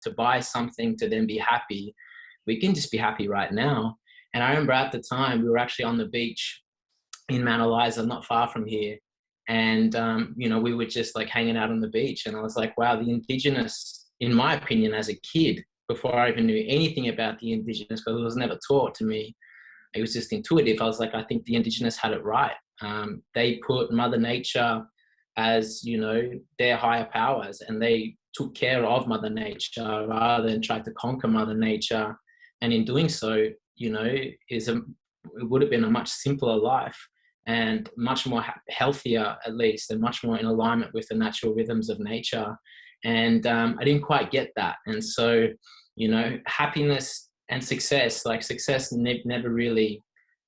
to buy something to then be happy. We can just be happy right now. And I remember at the time, we were actually on the beach in Mount Eliza, not far from here. And, we were just like hanging out on the beach. And I was like, wow, the Indigenous, in my opinion, as a kid, before I even knew anything about the Indigenous, because it was never taught to me, it was just intuitive. I was like, I think the Indigenous had it right. They put Mother Nature as, their higher powers, and they took care of Mother Nature rather than try to conquer Mother Nature. And in doing so, it would have been a much simpler life and much more healthier, at least, and much more in alignment with the natural rhythms of nature. And I didn't quite get that. And so, happiness and success, like success never really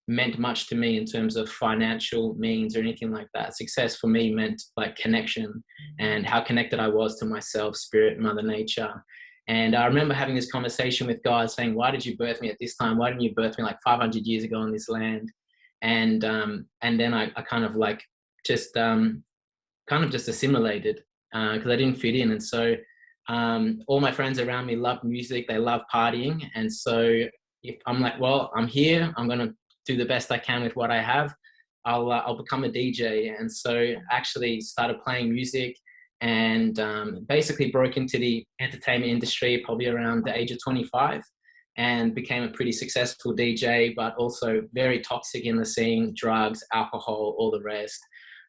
meant much to me in terms of financial means or anything like that. Success for me meant like connection and how connected I was to myself, spirit, Mother Nature. And I remember having this conversation with God saying, why did you birth me at this time? Why didn't you birth me like 500 years ago on this land? And then I kind of like just assimilated because I didn't fit in. And so all my friends around me love music. They love partying. And so if I'm like, well, I'm here, I'm going to do the best I can with what I have. I'll become a DJ. And so actually started playing music and basically broke into the entertainment industry probably around the age of 25 and became a pretty successful DJ, but also very toxic in the scene, drugs, alcohol, all the rest.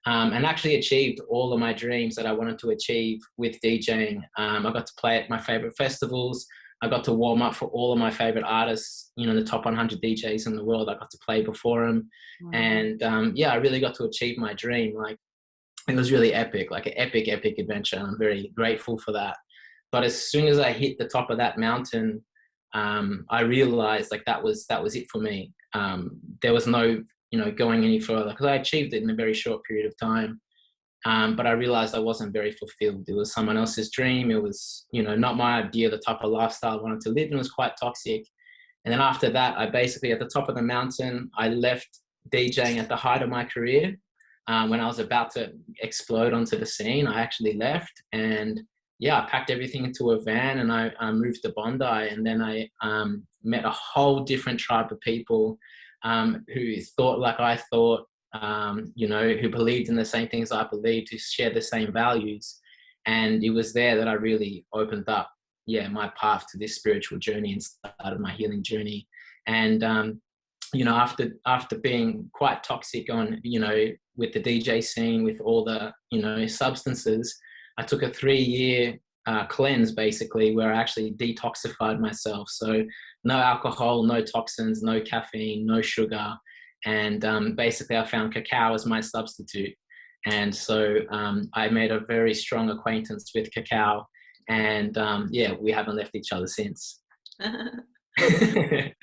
And actually achieved all of my dreams that I wanted to achieve with DJing. I got to play at my favorite festivals. I got to warm up for all of my favorite artists, the top 100 DJs in the world. I got to play before them. Wow. And I really got to achieve my dream. Like, it was really epic, like an epic, epic adventure. And I'm very grateful for that. But as soon as I hit the top of that mountain, I realized like that was it for me. There was no, going any further because I achieved it in a very short period of time. But I realized I wasn't very fulfilled. It was someone else's dream. It was, not my idea, the type of lifestyle I wanted to live, and it was quite toxic. And then after that, I basically, at the top of the mountain, I left DJing at the height of my career. When I was about to explode onto the scene, I actually left and I packed everything into a van and I moved to Bondi. And then I met a whole different tribe of people who thought like I thought, who believed in the same things I believed, who shared the same values. And it was there that I really opened up, my path to this spiritual journey and started my healing journey. And, after being quite toxic on, with the DJ scene, with all the, substances, I took a 3-year cleanse basically where I actually detoxified myself. So no alcohol, no toxins, no caffeine, no sugar. And basically I found cacao as my substitute. And so I made a very strong acquaintance with cacao. And we haven't left each other since.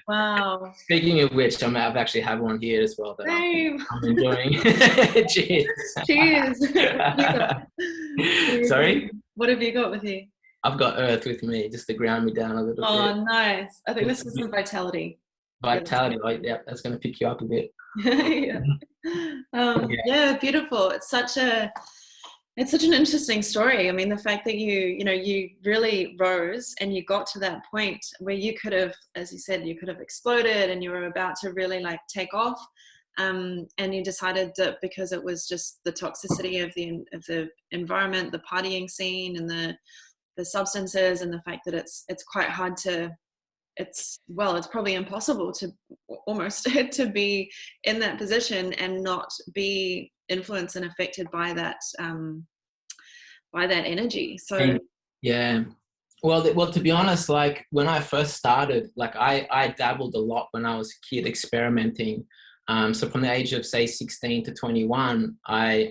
Wow. Speaking of which, I've actually had one here as well that I'm enjoying. Cheers. Cheers. Sorry? What have you got with you? I've got earth with me just to ground me down a little bit. Oh, nice. I think this is some vitality. Vitality, that's going to pick you up a bit. Beautiful. It's such an interesting story. I mean, the fact that you really rose and you got to that point where you could have, as you said, you could have exploded and you were about to really like take off. And you decided that because it was just the toxicity of the environment, the partying scene and the substances, and the fact that it's quite hard to, it's probably impossible to almost to be in that position and not be influenced and affected by that energy. So well, to be honest, like when I first started, like I dabbled a lot when I was a kid experimenting. So from the age of say 16 to 21, I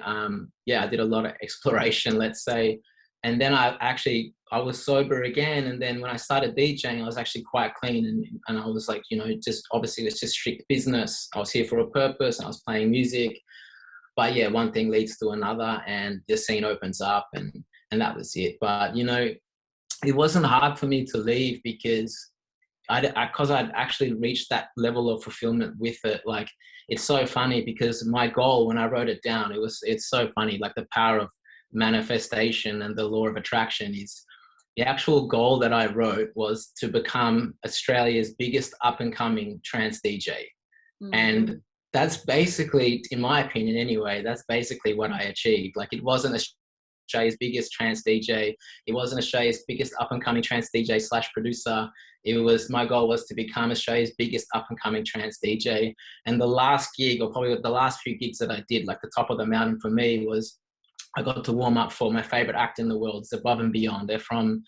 did a lot of exploration, let's say. And then I was sober again. And then when I started DJing, I was actually quite clean. And I was like, just obviously it's just strict business. I was here for a purpose. I was playing music. But one thing leads to another and the scene opens up and that was it. But, it wasn't hard for me to leave because I'd actually reached that level of fulfillment with it. Like, it's so funny because my goal when I wrote it down, it's so funny, like the power of manifestation and the law of attraction is the actual goal that I wrote was to become Australia's biggest up and coming trance DJ. And that's basically, in my opinion anyway, that's basically what I achieved. Like, it wasn't Australia's biggest trance DJ. It wasn't Australia's biggest up and coming trance DJ slash producer. My goal was to become Australia's biggest up and coming trance DJ. And the last gig, or probably the last few gigs that I did, like the top of the mountain for me, was I got to warm up for my favorite act in the world. It's Above and Beyond. They're from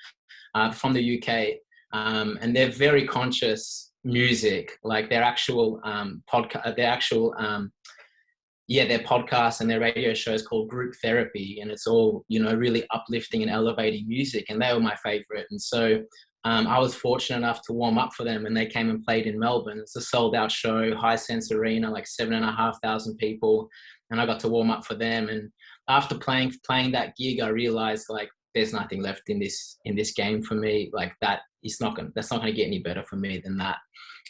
the UK, and they're very conscious music. Like their actual podcast, their podcast and their radio show is called Group Therapy, and it's all, you know, really uplifting and elevating music. And they were my favorite. And so I was fortunate enough to warm up for them, and they came and played in Melbourne. It's a sold out show, High Sense Arena, like 7,500 people. And I got to warm up for them. And after playing that gig, I realized, like, there's nothing left in this game for me. Like, that's not gonna get any better for me than that.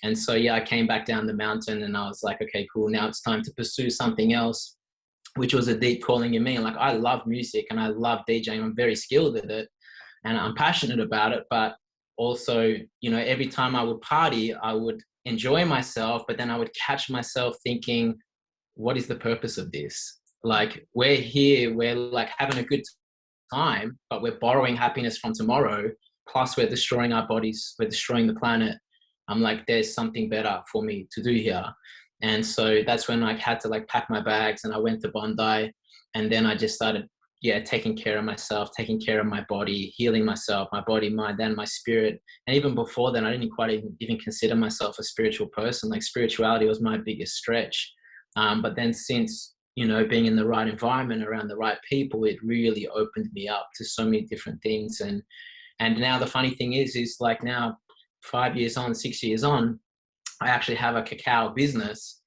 And so, yeah, I came back down the mountain, and I was like, okay, cool. Now it's time to pursue something else, which was a deep calling in me. And like, I love music and I love DJing. I'm very skilled at it and I'm passionate about it. But also, you know, every time I would party, I would enjoy myself, but then I would catch myself thinking, what is the purpose of this? Like, we're here, we're like having a good time, but we're borrowing happiness from tomorrow. Plus, we're destroying our bodies, we're destroying the planet. I'm like, there's something better for me to do here. And so that's when I had to like pack my bags, and I went to Bondi, and then I just started, taking care of myself, taking care of my body, healing myself, my body, mind, and my spirit. And even before then, I didn't quite even consider myself a spiritual person. Like, spirituality was my biggest stretch. But then since, you know, being in the right environment around the right people, it really opened me up to so many different things. And now the funny thing is like, now 5 years on, 6 years on, I actually have a cacao business,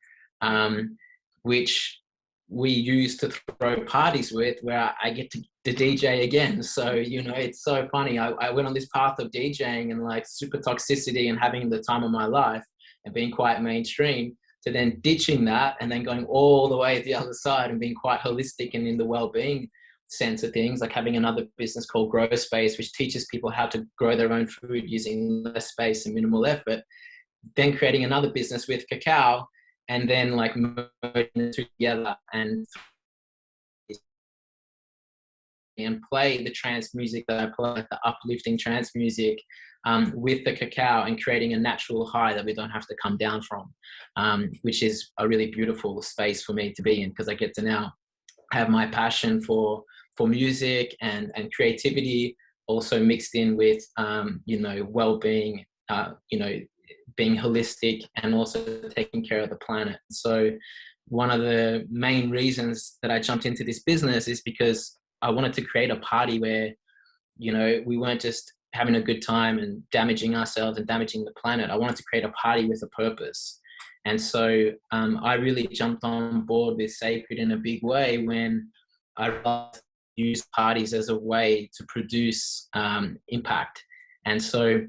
which we use to throw parties with, where I get to DJ again. So, you know, it's so funny. I went on this path of DJing and like super toxicity and having the time of my life and being quite mainstream, to then ditching that and then going all the way to the other side and being quite holistic and in the well-being sense of things, like having another business called Grow Space, which teaches people how to grow their own food using less space and minimal effort. Then creating another business with Cacao, and then like merging the two together and play the trance music that I play, the uplifting trance music, with the cacao, and creating a natural high that we don't have to come down from, which is a really beautiful space for me to be in, because I get to now have my passion for music and creativity also mixed in with, you know, well-being, you know, being holistic, and also taking care of the planet. So one of the main reasons that I jumped into this business is because I wanted to create a party where, you know, we weren't just having a good time and damaging ourselves and damaging the planet. I wanted to create a party with a purpose. And so I really jumped on board with Sacred in a big way when I used parties as a way to produce impact. And so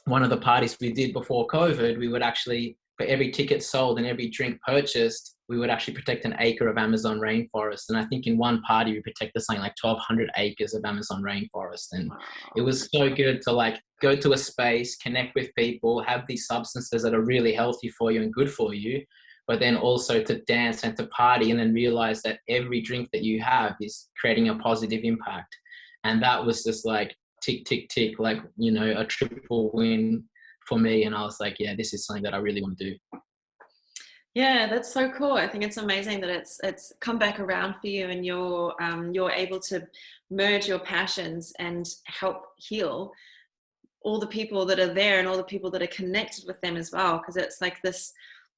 one of the parties we did before COVID, we would actually, for every ticket sold and every drink purchased, we would actually protect an acre of Amazon rainforest. And I think in one party, we protected something like 1,200 acres of Amazon rainforest. And it was so good to like go to a space, connect with people, have these substances that are really healthy for you and good for you, but then also to dance and to party, and then realize that every drink that you have is creating a positive impact. And that was just like tick, tick, tick, like, you know, a triple win for me. And I was like, yeah, this is something that I really want to do. Yeah, that's so cool. I think it's amazing that it's come back around for you, and you're able to merge your passions and help heal all the people that are there and all the people that are connected with them as well. Because it's like this,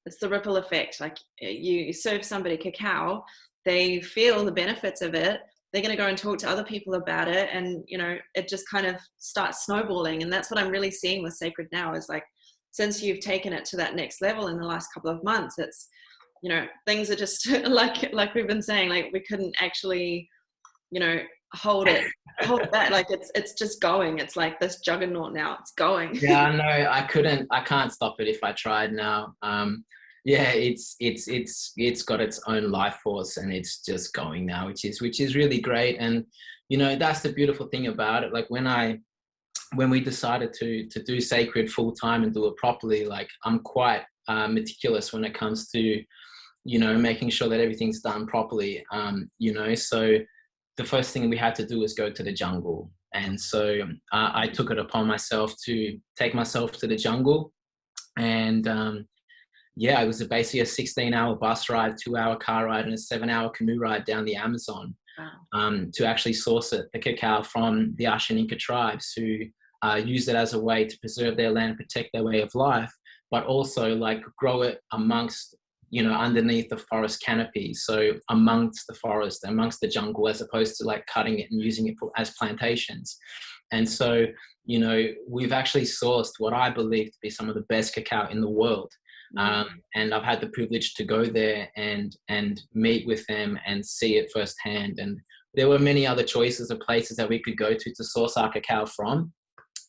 it's the ripple effect. Like, you serve somebody cacao, they feel the benefits of it, they're going to go and talk to other people about it, and, you know, it just kind of starts snowballing. And that's what I'm really seeing with Sacred now, is like, since you've taken it to that next level in the last couple of months, it's, you know, things are just like we've been saying, like, we couldn't actually, you know, hold that. Like, it's just going. It's like this juggernaut now. It's going. Yeah, no, I can't stop it if I tried now. Yeah, it's got its own life force, and it's just going now, which is really great. And, you know, that's the beautiful thing about it. Like, when I when we decided to do sacred full time and do it properly, like I'm quite meticulous when it comes to, you know, making sure that everything's done properly. You know, so the first thing we had to do was go to the jungle. And so I took it upon myself to take myself to the jungle. And yeah, it was basically a 16-hour bus ride, 2-hour car ride, and a 7-hour canoe ride down the Amazon. Wow. To actually source it, the cacao from the Ashaninka tribes who use it as a way to preserve their land, protect their way of life, but also like grow it amongst, you know, underneath the forest canopy. So amongst the forest, amongst the jungle, as opposed to like cutting it and using it as plantations. And so, you know, we've actually sourced what I believe to be some of the best cacao in the world. And I've had the privilege to go there and meet with them and see it firsthand. And there were many other choices of places that we could go to source our cacao from.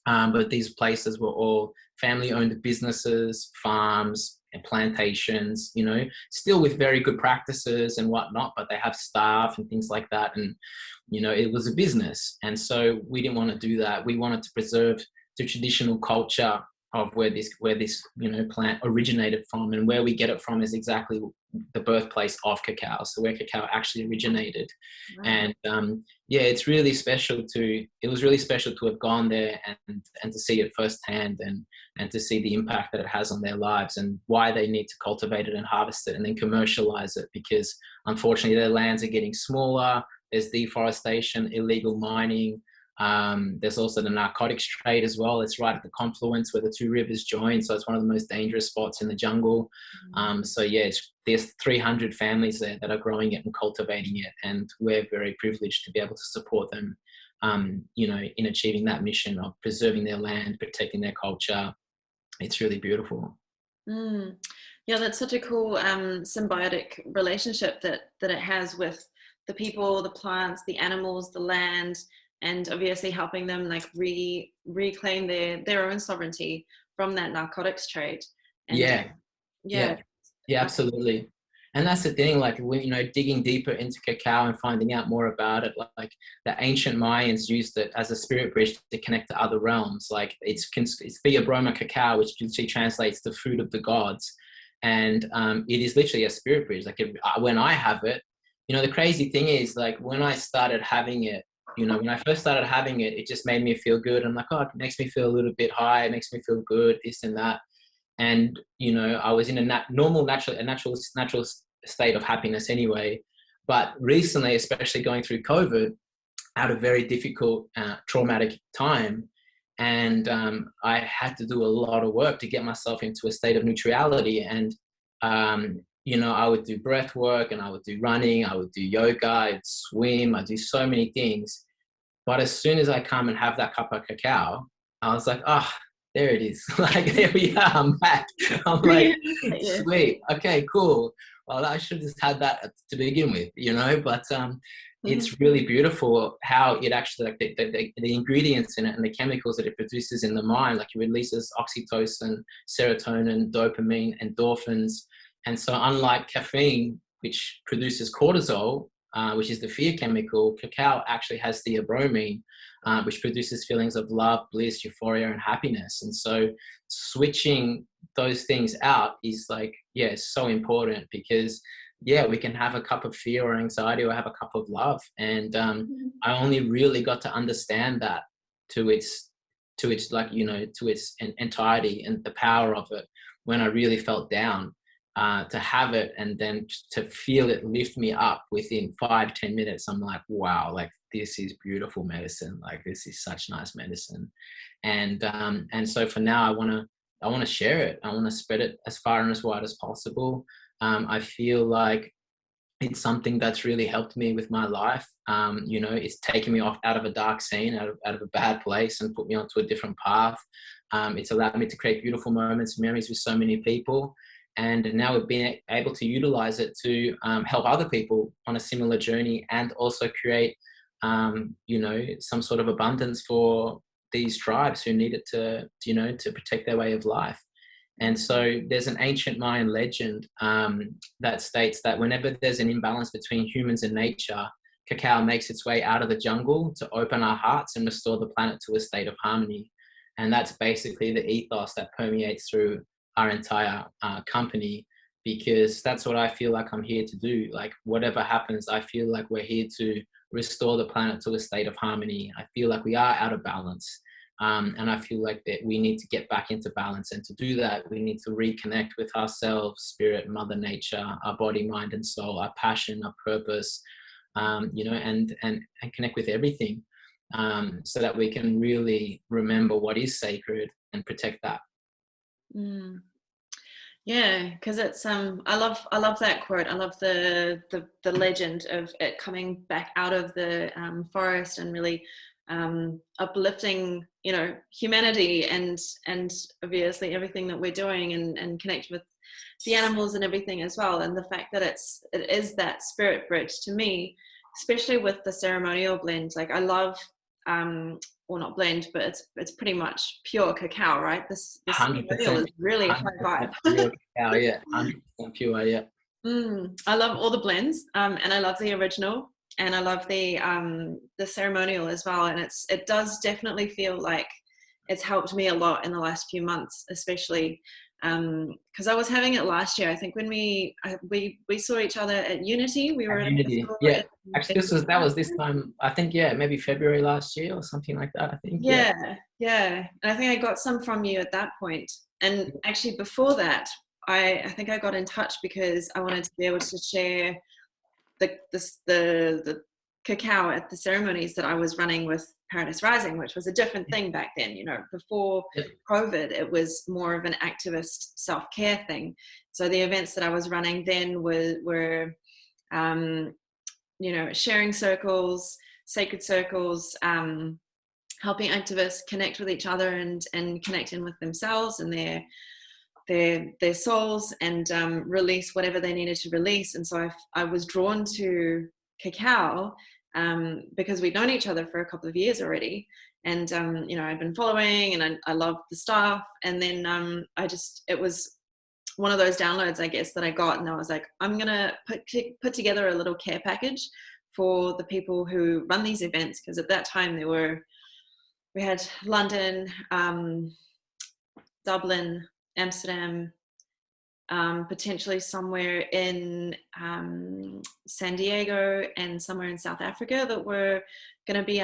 But these places were all family-owned businesses, farms, and plantations, you know, still with very good practices and whatnot, but they have staff and things like that. And, you know, it was a business. And so we didn't want to do that. We wanted to preserve the traditional culture of where this you know plant originated from, and where we get it from is exactly the birthplace of cacao, so where cacao actually originated. Wow. And yeah, it was really special to have gone there and to see it firsthand, and to see the impact that it has on their lives, and why they need to cultivate it and harvest it and then commercialize it, because unfortunately their lands are getting smaller. There's deforestation, illegal mining. There's also the narcotics trade as well. It's right at the confluence where the two rivers join, so it's one of the most dangerous spots in the jungle. So yeah, there's 300 families there that are growing it and cultivating it, and we're very privileged to be able to support them, you know, in achieving that mission of preserving their land, protecting their culture. It's really beautiful. Yeah, that's such a cool symbiotic relationship that it has with the people, the plants, the animals, the land, and obviously helping them like reclaim their own sovereignty from that narcotics trade. And yeah, absolutely. And that's the thing, like, when, you know, digging deeper into cacao and finding out more about it, like the ancient Mayans used it as a spirit bridge to connect to other realms. Like it's Theobroma cacao, which literally translates to food of the gods. And it is literally a spirit bridge. Like when I have it, you know, the crazy thing is, like, when I started having it, you know, when I first started having it, it just made me feel good. I'm like, oh, it makes me feel a little bit high. It makes me feel good, this and that. And, you know, I was in a natural state of happiness anyway. But recently, especially going through COVID, I had a very difficult, traumatic time. And I had to do a lot of work to get myself into a state of neutrality. And, you know, I would do breath work, and I would do running, I would do yoga, I'd swim, I'd do so many things. But as soon as I come and have that cup of cacao, I was like, oh, there it is. Like, there we are, I'm back. I'm like, sweet, okay, cool. Well, I should have just had that to begin with, you know, but it's really beautiful how it actually, like the ingredients in it and the chemicals that it produces in the mind, like it releases oxytocin, serotonin, dopamine, endorphins. And so unlike caffeine, which produces cortisol, which is the fear chemical, cacao actually has theobromine, which produces feelings of love, bliss, euphoria, and happiness. And so switching those things out is like, yeah, it's so important, because yeah, we can have a cup of fear or anxiety, or have a cup of love. And I only really got to understand that to its like, you know, to its entirety and the power of it when I really felt down. To have it and then to feel it lift me up within 5-10 minutes, I'm like, wow, like this is beautiful medicine. Like this is such nice medicine. And so for now, I want to share it. I want to spread it as far and as wide as possible. I feel like it's something that's really helped me with my life. You know, it's taken me out of a dark scene, out of a bad place, and put me onto a different path. It's allowed me to create beautiful moments, memories with so many people. And now we've been able to utilize it to help other people on a similar journey, and also create, you know, some sort of abundance for these tribes who need it to, you know, to protect their way of life. And so there's an ancient Mayan legend that states that whenever there's an imbalance between humans and nature, cacao makes its way out of the jungle to open our hearts and restore the planet to a state of harmony. And that's basically the ethos that permeates through our entire company, because that's what I feel like I'm here to do. Like, whatever happens, I feel like we're here to restore the planet to a state of harmony. I feel like we are out of balance. And I feel like that we need to get back into balance. And to do that, we need to reconnect with ourselves, spirit, mother nature, our body, mind, and soul, our passion, our purpose, and connect with everything, so that we can really remember what is sacred and protect that. Yeah, because it's I love that quote. I love the legend of it coming back out of the forest and really uplifting, humanity and obviously everything that we're doing, and connect with the animals and everything as well. And the fact that it is that spirit bridge to me, especially with the ceremonial blend. Like, I love well, not blend, but it's pretty much pure cacao, right? This ceremonial is really high vibe. Pure cacao, yeah, 100% pure, yeah. I love all the blends, and I love the original, and I love the ceremonial as well. And it does definitely feel like it's helped me a lot in the last few months, especially because I was having it last year. I think when we saw each other at Unity, we were at Unity, yeah. Actually, that was this time, I think, yeah, maybe February last year or something like that, I think. Yeah. And I think I got some from you at that point. And actually before that, I think I got in touch because I wanted to be able to share the cacao at the ceremonies that I was running with Paradise Rising, which was a different thing back then. Before COVID, it was more of an activist self-care thing. So the events that I was running then were sharing circles, sacred circles, helping activists connect with each other and connect in with themselves and their souls, and release whatever they needed to release. And so I was drawn to cacao because we'd known each other for a couple of years already, and I'd been following, and I loved the stuff. And then it was one of those downloads, I guess, that I got, and I was like, I'm gonna put together a little care package for the people who run these events, because at that time we had London, Dublin, Amsterdam, potentially somewhere in San Diego, and somewhere in South Africa that were going to be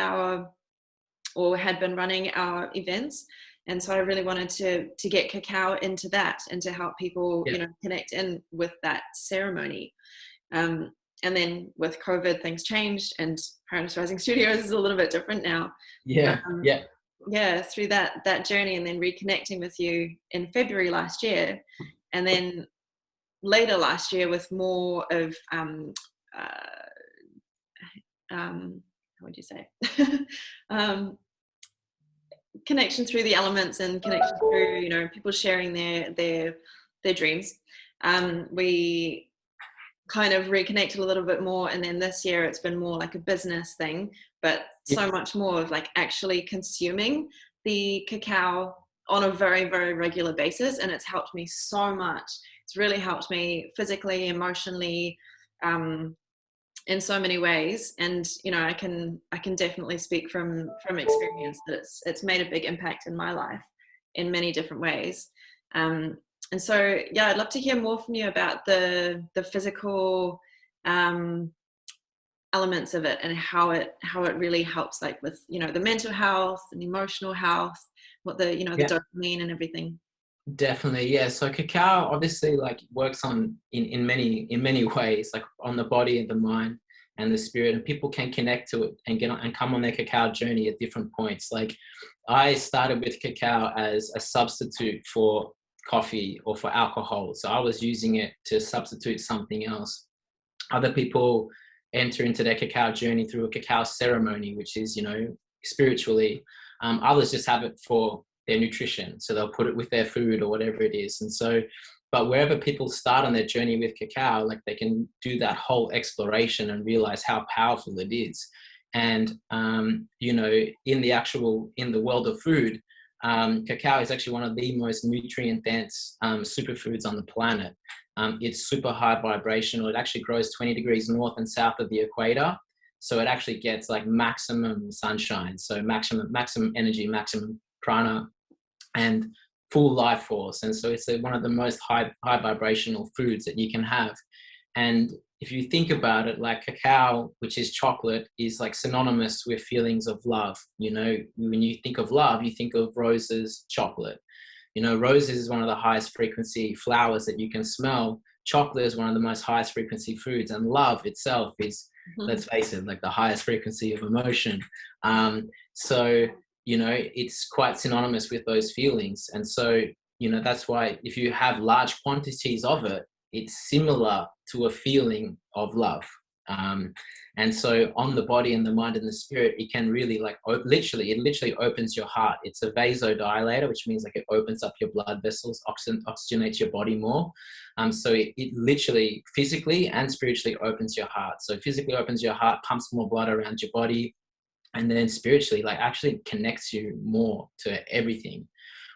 or had been running our events. And so I really wanted to get cacao into that, and to help people, connect in with that ceremony. And then with COVID, things changed, and Paradise Rising Studios is a little bit different now. Through that journey, and then reconnecting with you in February last year, and then later last year with more of what would you say connection through the elements, and connection through people sharing their dreams. We kind of reconnected a little bit more, and then this year it's been more like a business thing, but so much more of like actually consuming the cacao on a very, very regular basis. And it's helped me so much. It's really helped me physically, emotionally, in so many ways. And I can definitely speak from experience that it's made a big impact in my life in many different ways. And so, I'd love to hear more from you about the physical elements of it, and how it really helps, like with the mental health and emotional health, what the the dopamine and everything. Definitely, yeah. So cacao obviously works on in many ways, like on the body and the mind and the spirit, and people can connect to it and get on and come on their cacao journey at different points. Like, I started with cacao as a substitute for coffee or for alcohol, so I was using it to substitute something else. Other people enter into their cacao journey through a cacao ceremony, which is spiritually. Others just have it for their nutrition, so they'll put it with their food or whatever it is. And so, but wherever people start on their journey with cacao, like, they can do that whole exploration and realize how powerful it is. And in the world of food, cacao is actually one of the most nutrient dense superfoods on the planet. It's super high vibrational. It actually grows 20 degrees north and south of the equator. so it actually gets like maximum sunshine, so maximum energy, maximum prana, and full life force. And so it's one of the most high vibrational foods that you can have. And if you think about it, like cacao, which is chocolate, is like synonymous with feelings of love. You know, when you think of love, you think of roses, chocolate. You know, roses is one of the highest frequency flowers that you can smell. Chocolate is one of the most highest frequency foods, and love itself is, let's face it, like the highest frequency of emotion. So, you know, it's quite synonymous with those feelings. And so, you know, that's why if you have large quantities of it, it's similar to a feeling of love. And so on the body and the mind and the spirit, it can really like it literally opens your heart. It's a vasodilator, which means like it opens up your blood vessels, oxygenates your body more. So it literally physically and spiritually opens your heart. So physically opens your heart, pumps more blood around your body, and then spiritually like actually connects you more to everything.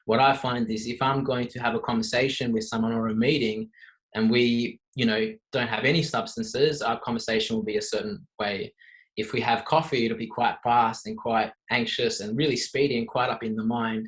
What I find is if I'm going to have a conversation with someone or a meeting, and we, you know, don't have any substances, our conversation will be a certain way. If we have coffee, it'll be quite fast and quite anxious and really speedy and quite up in the mind.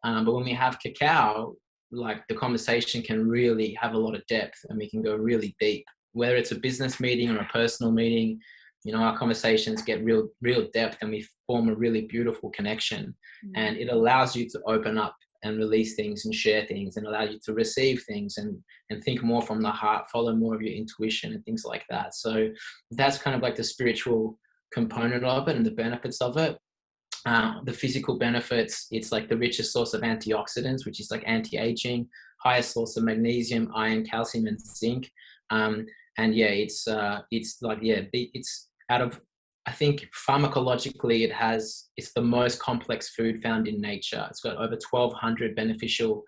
But when we have cacao, like the conversation can really have a lot of depth and we can go really deep. Whether it's a business meeting or a personal meeting, you know, our conversations get real depth and we form a really beautiful connection. And it allows you to open up and release things and share things and allow you to receive things and think more from the heart, follow more of your intuition and things like that. So that's kind of like the spiritual component of it and the benefits of it. The physical benefits, it's like the richest source of antioxidants, which is like anti-aging, highest source of magnesium, iron, calcium, and zinc. And yeah, it's like, yeah, it's out of, I think pharmacologically it's the most complex food found in nature. It's got over 1,200 beneficial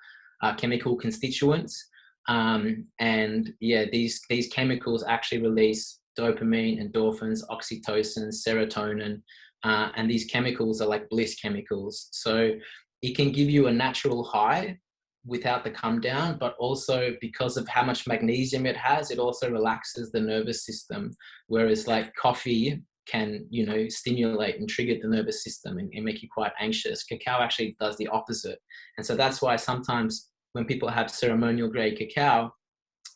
chemical constituents. And yeah, these chemicals actually release dopamine, endorphins, oxytocin, serotonin, and these chemicals are like bliss chemicals. So it can give you a natural high without the come down, but also because of how much magnesium it has, it also relaxes the nervous system. Whereas like coffee can, you know, stimulate and trigger the nervous system and make you quite anxious. Cacao actually does the opposite. And so that's why sometimes when people have ceremonial grade cacao,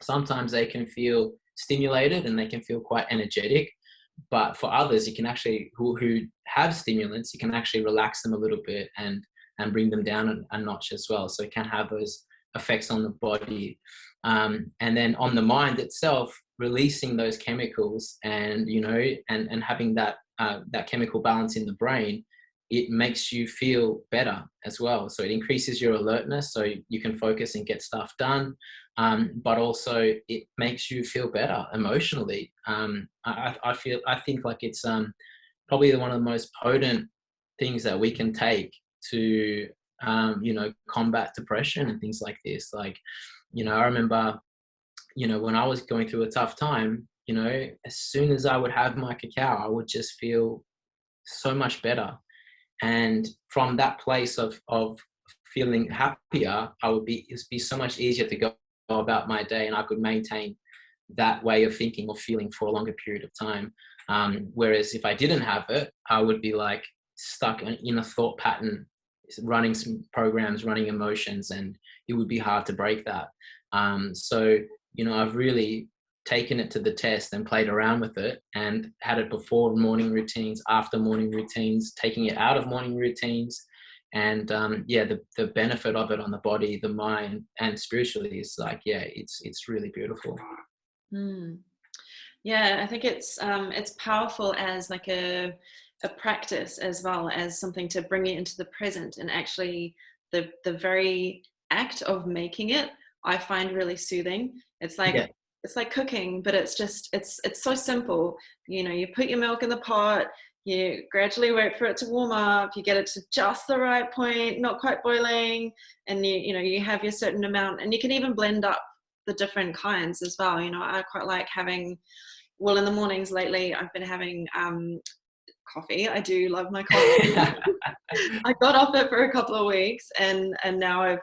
sometimes they can feel stimulated and they can feel quite energetic. But for others, you can actually, who have stimulants, you can actually relax them a little bit and bring them down a notch as well. So it can have those effects on the body. And then on the mind itself, releasing those chemicals and, you know, and having that chemical balance in the brain, it makes you feel better as well. So it increases your alertness so you can focus and get stuff done. But also it makes you feel better emotionally. I think like it's probably one of the most potent things that we can take to, you know, combat depression and things like this. Like, you know, I remember, you know, when I was going through a tough time, you know, as soon as I would have my cacao, I would just feel so much better. And from that place of feeling happier, it'd be so much easier to go about my day, and I could maintain that way of thinking or feeling for a longer period of time. Whereas if I didn't have it, I would be like stuck in a thought pattern, running some programs, running emotions, and it would be hard to break that. So, you know, I've really taken it to the test and played around with it and had it before morning routines, after morning routines, taking it out of morning routines. And yeah, the benefit of it on the body, the mind, and spiritually is like, yeah, it's really beautiful. Yeah, I think it's powerful as like a practice as well as something to bring you into the present. And actually the very act of making it, I find really soothing. It's like, yeah. It's like cooking, but it's just, it's so simple. You know, you put your milk in the pot, you gradually wait for it to warm up, you get it to just the right point, not quite boiling, and you know, you have your certain amount, and you can even blend up the different kinds as well. You know, I quite like having, well, in the mornings lately, I've been having coffee. I do love my coffee. I got off it for a couple of weeks, and now I'm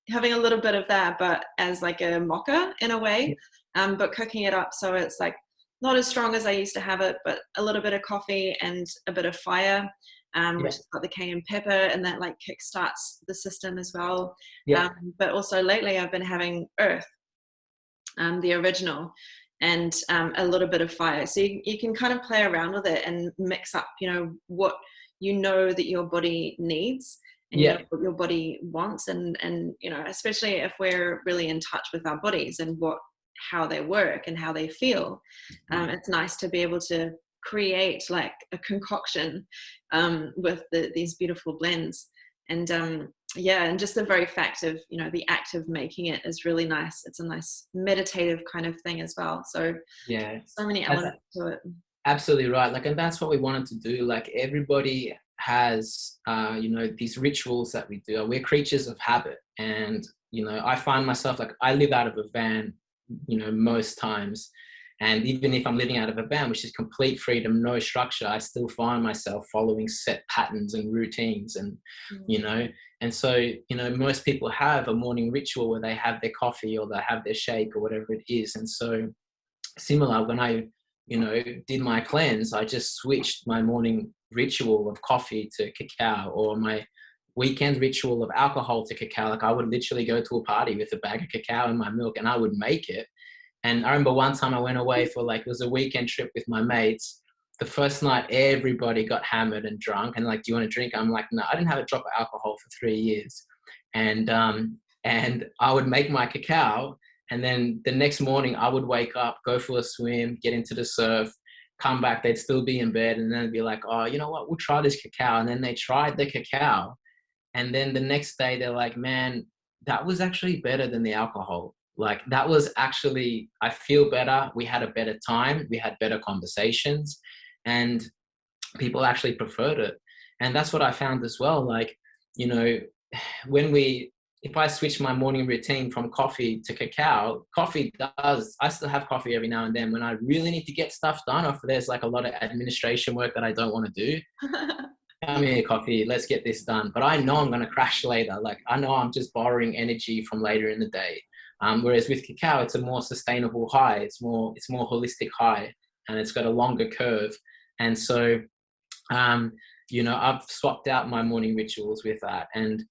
having a little bit of that, but as like a mocha in a way, but cooking it up so it's like not as strong as I used to have it, but a little bit of coffee and a bit of fire, Yeah. which has got the cayenne pepper, and that like kickstarts the system as well. Yeah. But also lately I've been having earth, the original, and a little bit of fire. So you can kind of play around with it and mix up, what that your body needs, and Yeah. what your body wants, and especially if we're really in touch with our bodies and how they work and how they feel. It's nice to be able to create like a concoction with these beautiful blends. And and just the very fact of the act of making it is really nice. It's a nice meditative kind of thing as well. So Yeah. so many elements to it. Absolutely right. Like, and that's what we wanted to do. Like, everybody has, these rituals that we do. We're creatures of habit. And, I find myself, like, I live out of a van, most times. And even if I'm living out of a van, which is complete freedom, no structure, I still find myself following set patterns and routines. And, and so, most people have a morning ritual where they have their coffee or they have their shake or whatever it is. And so similar, when I did my cleanse, I just switched my morning ritual of coffee to cacao, or my weekend ritual of alcohol to cacao. Like, I would literally go to a party with a bag of cacao in my milk, and I would make it. And I remember one time I went away for it was a weekend trip with my mates. The first night, everybody got hammered and drunk, and like, do you want to drink? I'm like, no, I didn't have a drop of alcohol for 3 years. And I would make my cacao. And then the next morning I would wake up, go for a swim, get into the surf, come back, they'd still be in bed. And then it'd be like, oh, you know what, we'll try this cacao. And then they tried the cacao. And then the next day they're like, man, that was actually better than the alcohol. Like, that was actually, I feel better. We had a better time. We had better conversations, and people actually preferred it. And that's what I found as well. Like, if I switch my morning routine from coffee to cacao, I still have coffee every now and then when I really need to get stuff done, or if there's like a lot of administration work that I don't want to do. Come here, coffee, let's get this done. But I know I'm going to crash later. Like, I know I'm just borrowing energy from later in the day. Whereas with cacao, it's a more sustainable high. It's more holistic high, and it's got a longer curve. And so, I've swapped out my morning rituals with that. And,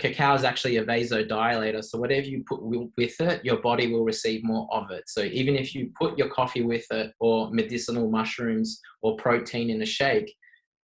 cacao is actually a vasodilator. So whatever you put with it, your body will receive more of it. So even if you put your coffee with it, or medicinal mushrooms or protein in a shake,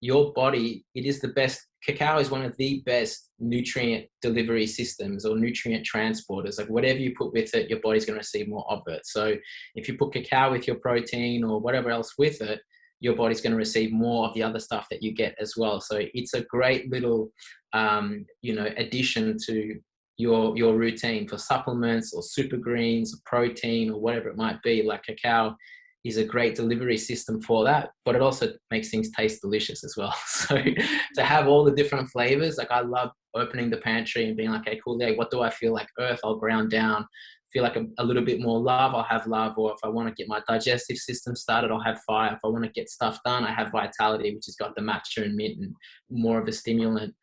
your body, it is the best. Cacao is one of the best nutrient delivery systems or nutrient transporters. Like, whatever you put with it, your body's going to receive more of it. So if you put cacao with your protein or whatever else with it, your body's going to receive more of the other stuff that you get as well. So it's a great little, addition to your routine for supplements or super greens or protein or whatever it might be. Like, cacao is a great delivery system for that, but it also makes things taste delicious as well. So to have all the different flavors, like, I love opening the pantry and being like, okay, cool, yeah, what do I feel like? Earth, I'll ground down. Feel like a little bit more love, I'll have love. Or if I want to get my digestive system started, I'll have fire. If I want to get stuff done, I have vitality, which has got the matcha and mint and more of a stimulant.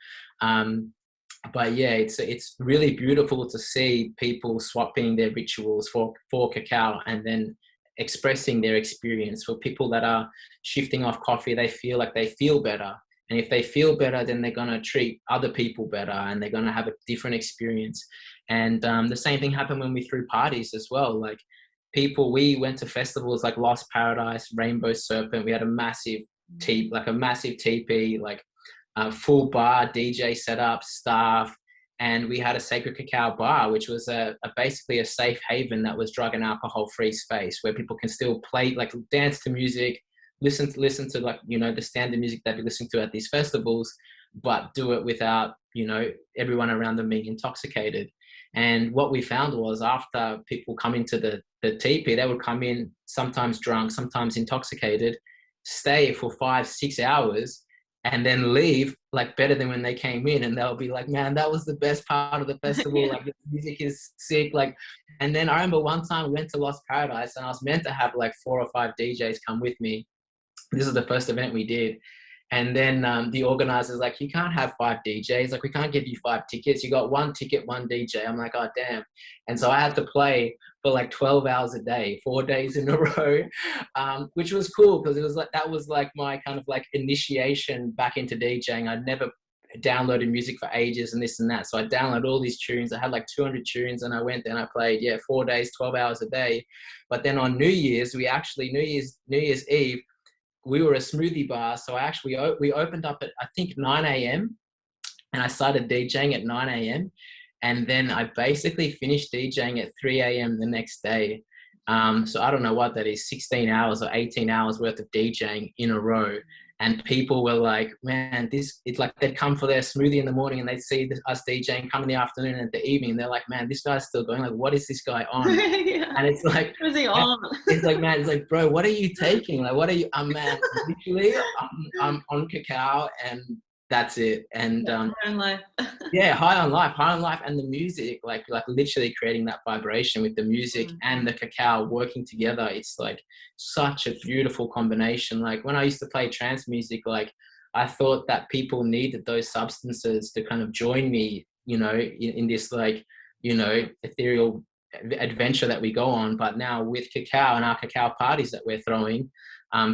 But yeah, it's really beautiful to see people swapping their rituals for cacao, and then expressing their experience. For people that are shifting off coffee, they feel like they feel better. And if they feel better, then they're going to treat other people better, and they're going to have a different experience. And the same thing happened when we threw parties as well. Like, we went to festivals like Lost Paradise, Rainbow Serpent. We had a massive teepee, like a full bar, DJ setup, staff. And we had a Sacred Cacao bar, which was basically a safe haven that was drug and alcohol free space where people can still play, like, dance to music, listen to like, the standard music that we listen to at these festivals, but do it without, everyone around them being intoxicated. And what we found was, after people come into the teepee, they would come in sometimes drunk, sometimes intoxicated, stay for 5-6 hours, and then leave like better than when they came in. And they'll be like, man, that was the best part of the festival. Yeah. Like, the music is sick. Like, and then I remember one time we went to Lost Paradise, and I was meant to have like 4 or 5 DJs come with me. This is the first event we did. And then the organizer's like, you can't have 5 DJs. Like, we can't give you 5 tickets. You got 1 ticket, 1 DJ. I'm like, oh, damn. And so I had to play for like 12 hours a day, 4 days in a row, which was cool because it was like, that was like my kind of like initiation back into DJing. I'd never downloaded music for ages and this and that. So I downloaded all these tunes. I had like 200 tunes and I went there and I played, 4 days, 12 hours a day. But then on New Year's, New Year's Eve, we were a smoothie bar. So we opened up at, I think, 9 a.m. and I started DJing at 9 a.m. And then I basically finished DJing at 3 a.m. the next day. So I don't know what that is, 16 hours or 18 hours worth of DJing in a row. And people were like, man, it's like they'd come for their smoothie in the morning and they'd see us DJing, come in the afternoon and the evening. And they're like, man, this guy's still going. Like, what is this guy on? Yeah. And it's like, what is he on? It's like, man, it's like, bro, what are you taking? Like, what are you, man, literally, I'm on Cacao and that's it. And high on life. yeah, high on life, and the music, like literally creating that vibration with the music and the cacao working together. It's like such a beautiful combination. Like when I used to play trance music, like I thought that people needed those substances to kind of join me, in this like, ethereal adventure that we go on. But now with cacao and our cacao parties that we're throwing,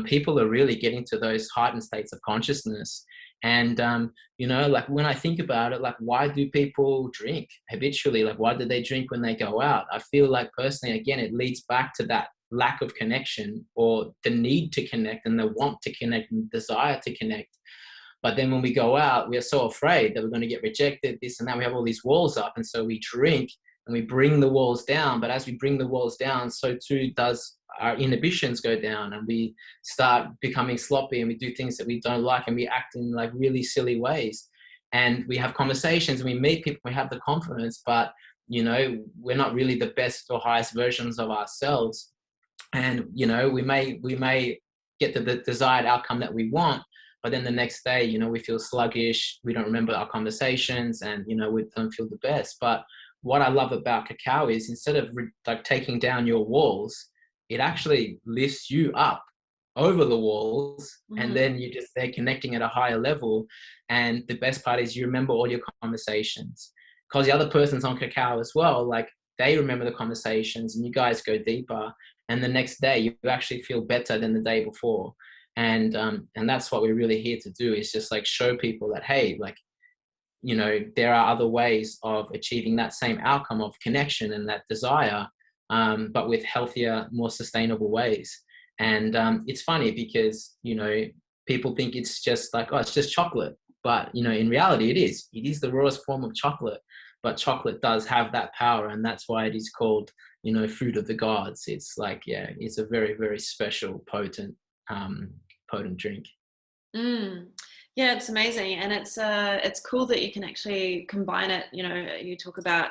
people are really getting to those heightened states of consciousness. And, like when I think about it, like why do people drink habitually? Like why do they drink when they go out? I feel like personally, again, it leads back to that lack of connection or the need to connect and the want to connect and desire to connect. But then when we go out, we are so afraid that we're going to get rejected, this and that. We have all these walls up. And so we drink and we bring the walls down. But as we bring the walls down, so too does our inhibitions go down, and we start becoming sloppy and we do things that we don't like and we act in like really silly ways. And we have conversations and we meet people, we have the confidence, but we're not really the best or highest versions of ourselves. And we may get the desired outcome that we want, but then the next day we feel sluggish, we don't remember our conversations, and we don't feel the best. But what I love about cacao is instead of like taking down your walls, it actually lifts you up over the walls, and then they're connecting at a higher level. And the best part is you remember all your conversations because the other person's on cacao as well. Like they remember the conversations and you guys go deeper. And the next day you actually feel better than the day before. And that's what we're really here to do, is just like show people that, hey, like, there are other ways of achieving that same outcome of connection and that desire, but with healthier, more sustainable ways. And it's funny because, people think it's just like, oh, it's just chocolate. But, in reality, it is the rawest form of chocolate. But chocolate does have that power. And that's why it is called, fruit of the gods. It's like, it's a very, very special, potent drink. Yeah, it's amazing. And it's cool that you can actually combine it. You talk about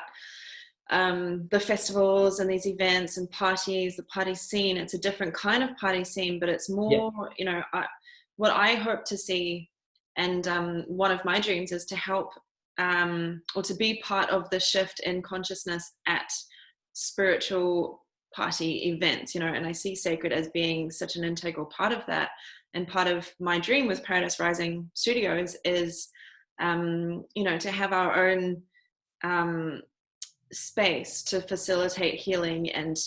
the festivals and these events and parties, the party scene. It's a different kind of party scene, but it's more, what I hope to see, and one of my dreams is to help or to be part of the shift in consciousness at spiritual party events, and I see sacred as being such an integral part of that. And part of my dream with Paradise Rising Studios is, to have our own space to facilitate healing and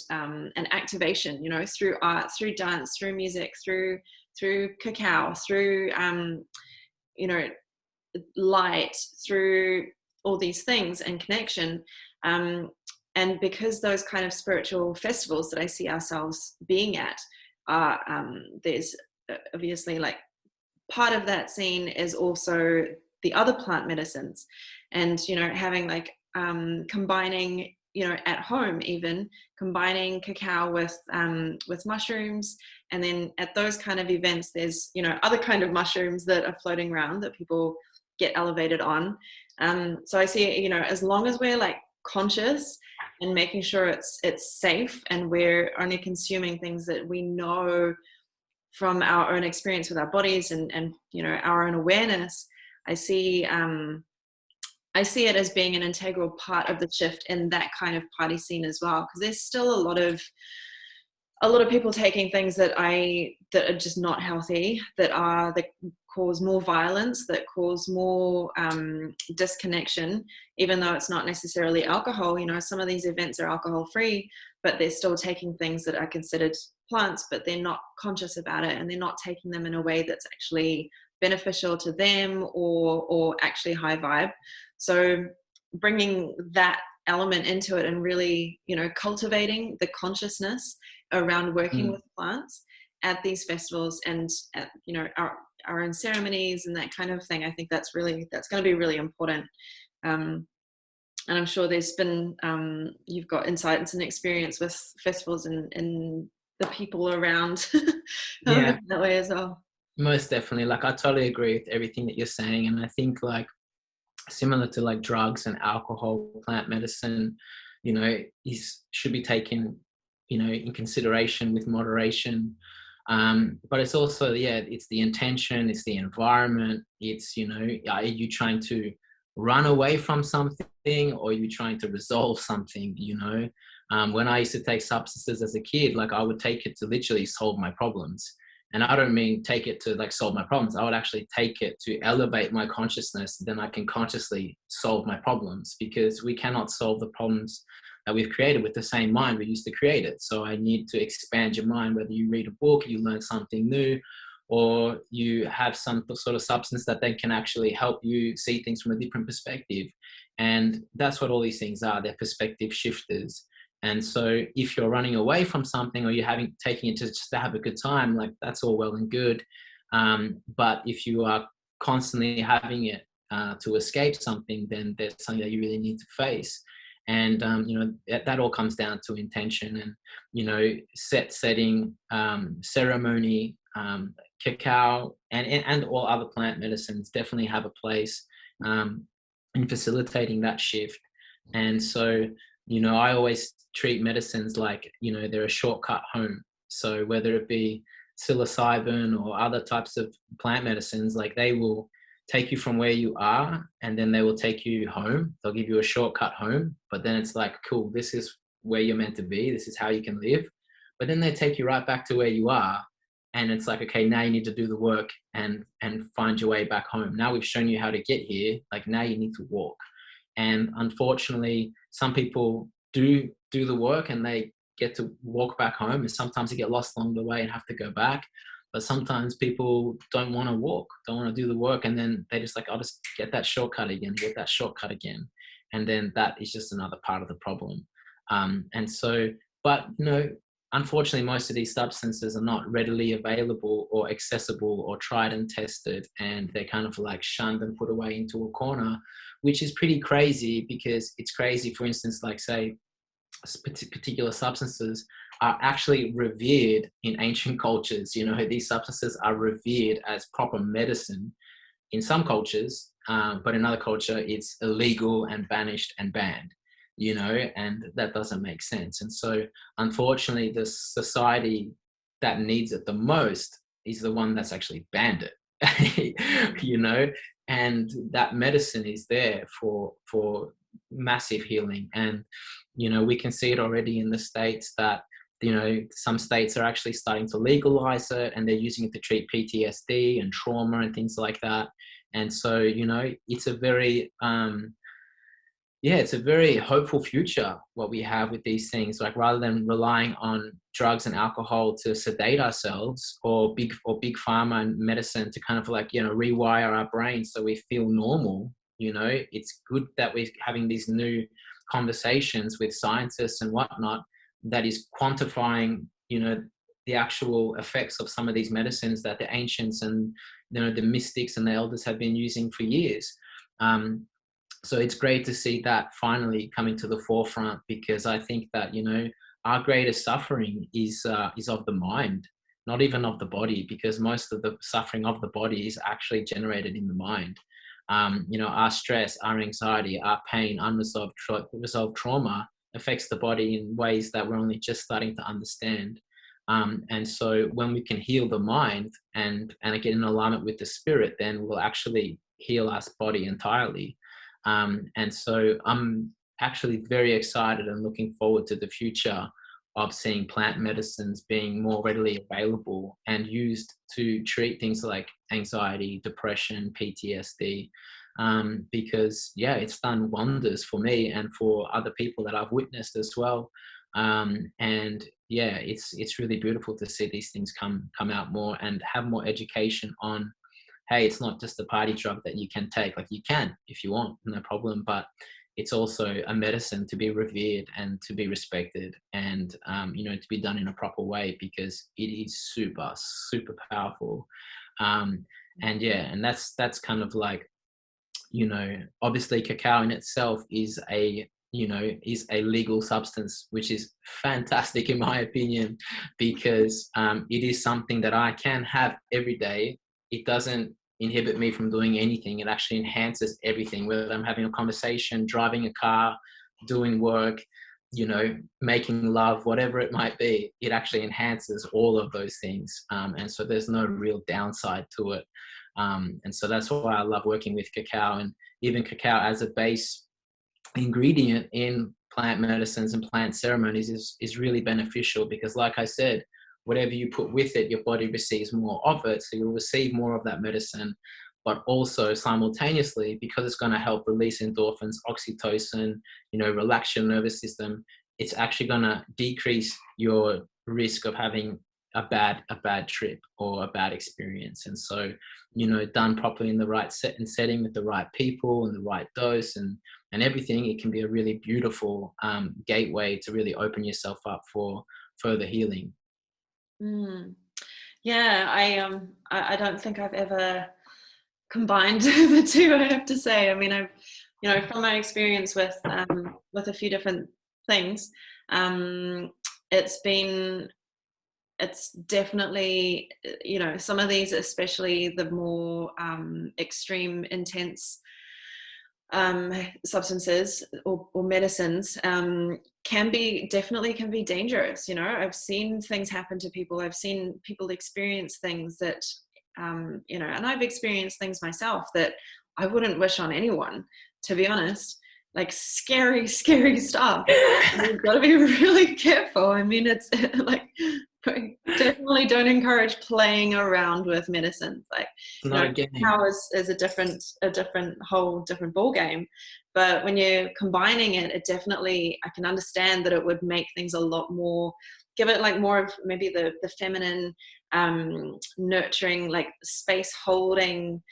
activation, through art, through dance, through music, through cacao, through light, through all these things and connection. And because those kind of spiritual festivals that I see ourselves being at are, there's obviously like part of that scene is also the other plant medicines, and having like combining at home, even combining cacao with mushrooms. And then at those kind of events there's other kind of mushrooms that are floating around that people get elevated on. So I see as long as we're like conscious and making sure it's safe, and we're only consuming things that we know from our own experience with our bodies and our own awareness, I see it as being an integral part of the shift in that kind of party scene as well. Because there's still a lot of people taking things that are just not healthy, that are the cause more violence, that cause more disconnection, even though it's not necessarily alcohol. You know, some of these events are alcohol free, but they're still taking things that are considered plants, but they're not conscious about it, and they're not taking them in a way that's actually beneficial to them or actually high vibe. So bringing that element into it and really, you know, cultivating the consciousness around working with plants at these festivals and at, you know, our own ceremonies and that kind of thing. I think that's going to be really important. And I'm sure there's been, you've got insights and experience with festivals and the people around Yeah, that way as well. most definitely. Like, I totally agree with everything that you're saying. And I think, like, similar to like drugs and alcohol, plant medicine, you know, should be taken, you know, in consideration with moderation. But it's also, yeah, it's the intention, it's the environment, it's, you know, are you trying to run away from something, or are you trying to resolve something, you know? When I used to take substances as a kid, like, I would take it to literally solve my problems. And I don't mean take it to like solve my problems. I would actually take it to elevate my consciousness. Then I can consciously solve my problems, because we cannot solve the problems that we've created with the same mind we used to create it. So I need to expand your mind, whether you read a book, you learn something new, or you have some sort of substance that then can actually help you see things from a different perspective. And that's what all these things are. They're perspective shifters. And so if you're running away from something, or you're taking it to just to have a good time, like, that's all well and good. But if you are constantly having it to escape something, then there's something that you really need to face. And you know, that all comes down to intention and, you know, setting, ceremony, cacao, and all other plant medicines definitely have a place in facilitating that shift. And so, you know, I always treat medicines like, you know, they're a shortcut home. So whether it be psilocybin or other types of plant medicines, like, they will take you from where you are, and then they will take you home. They'll give you a shortcut home, but then it's like, cool, this is where you're meant to be. This is how you can live. But then they take you right back to where you are. And it's like, okay, now you need to do the work and find your way back home. Now we've shown you how to get here. Like, now you need to walk. And unfortunately, some people do the work and they get to walk back home, and sometimes they get lost along the way and have to go back. But sometimes people don't want to walk, don't want to do the work, and then they just like, I'll just get that shortcut again, and then that is just another part of the problem. And so, but, you know, unfortunately, most of these substances are not readily available or accessible or tried and tested, and they're kind of like shunned and put away into a corner, which is pretty crazy. Because it's crazy, for instance, like, say, particular substances are actually revered in ancient cultures. You know, these substances are revered as proper medicine in some cultures, but in other culture it's illegal and banished and banned, you know, and that doesn't make sense. And so, unfortunately, the society that needs it the most is the one that's actually banned it, you know, and that medicine is there for massive healing. And, you know, we can see it already in the States that, you know, some states are actually starting to legalize it, and they're using it to treat PTSD and trauma and things like that. And so, you know, it's a very, it's a very hopeful future what we have with these things. Like, rather than relying on drugs and alcohol to sedate ourselves, or big pharma and medicine to kind of like, you know, rewire our brains so we feel normal. You know, it's good that we're having these new conversations with scientists and whatnot that is quantifying, you know, the actual effects of some of these medicines that the ancients and, you know, the mystics and the elders have been using for years. So it's great to see that finally coming to the forefront, because I think that, you know, our greatest suffering is of the mind, not even of the body, because most of the suffering of the body is actually generated in the mind. You know, our stress, our anxiety, our pain, unresolved resolved trauma affects the body in ways that we're only just starting to understand. And so when we can heal the mind and get in alignment with the spirit, then we'll actually heal our body entirely. And so I'm actually very excited and looking forward to the future of seeing plant medicines being more readily available and used to treat things like anxiety, depression, PTSD. Because yeah, it's done wonders for me and for other people that I've witnessed as well. And yeah, it's really beautiful to see these things come out more and have more education on, hey, it's not just a party drug that you can take. Like, you can if you want, no problem, but it's also a medicine to be revered and to be respected, and to be done in a proper way, because it is super, super powerful. And yeah, and that's kind of like, obviously cacao in itself is a legal substance, which is fantastic in my opinion, because it is something that I can have every day. It doesn't inhibit me from doing anything. It actually enhances everything, whether I'm having a conversation, driving a car, doing work, making love, whatever it might be. It actually enhances all of those things, and so there's no real downside to it. And so that's why I love working with cacao, and even cacao as a base ingredient in plant medicines and plant ceremonies is really beneficial, because like I said, whatever you put with it, your body receives more of it. So you'll receive more of that medicine, but also simultaneously, because it's going to help release endorphins, oxytocin, relax your nervous system, it's actually going to decrease your risk of having a bad trip or a bad experience. And so, done properly in the right setting with the right people and the right dose and everything, it can be a really beautiful gateway to really open yourself up for further healing. Yeah, I don't think I've ever combined the two, I have to say. I mean, I've from my experience with a few different things, it's definitely, some of these, especially the more extreme, intense substances or medicines, can be dangerous. I've seen things happen to people. I've seen people experience things that, and I've experienced things myself that I wouldn't wish on anyone, to be honest. Like scary, scary stuff. You've got to be really careful. I mean, it's like, definitely don't encourage playing around with medicines. Like, how is a different whole different ball game. But when you're combining it, I can understand that it would make things a lot more, give it like more of maybe the feminine, nurturing, like space holding,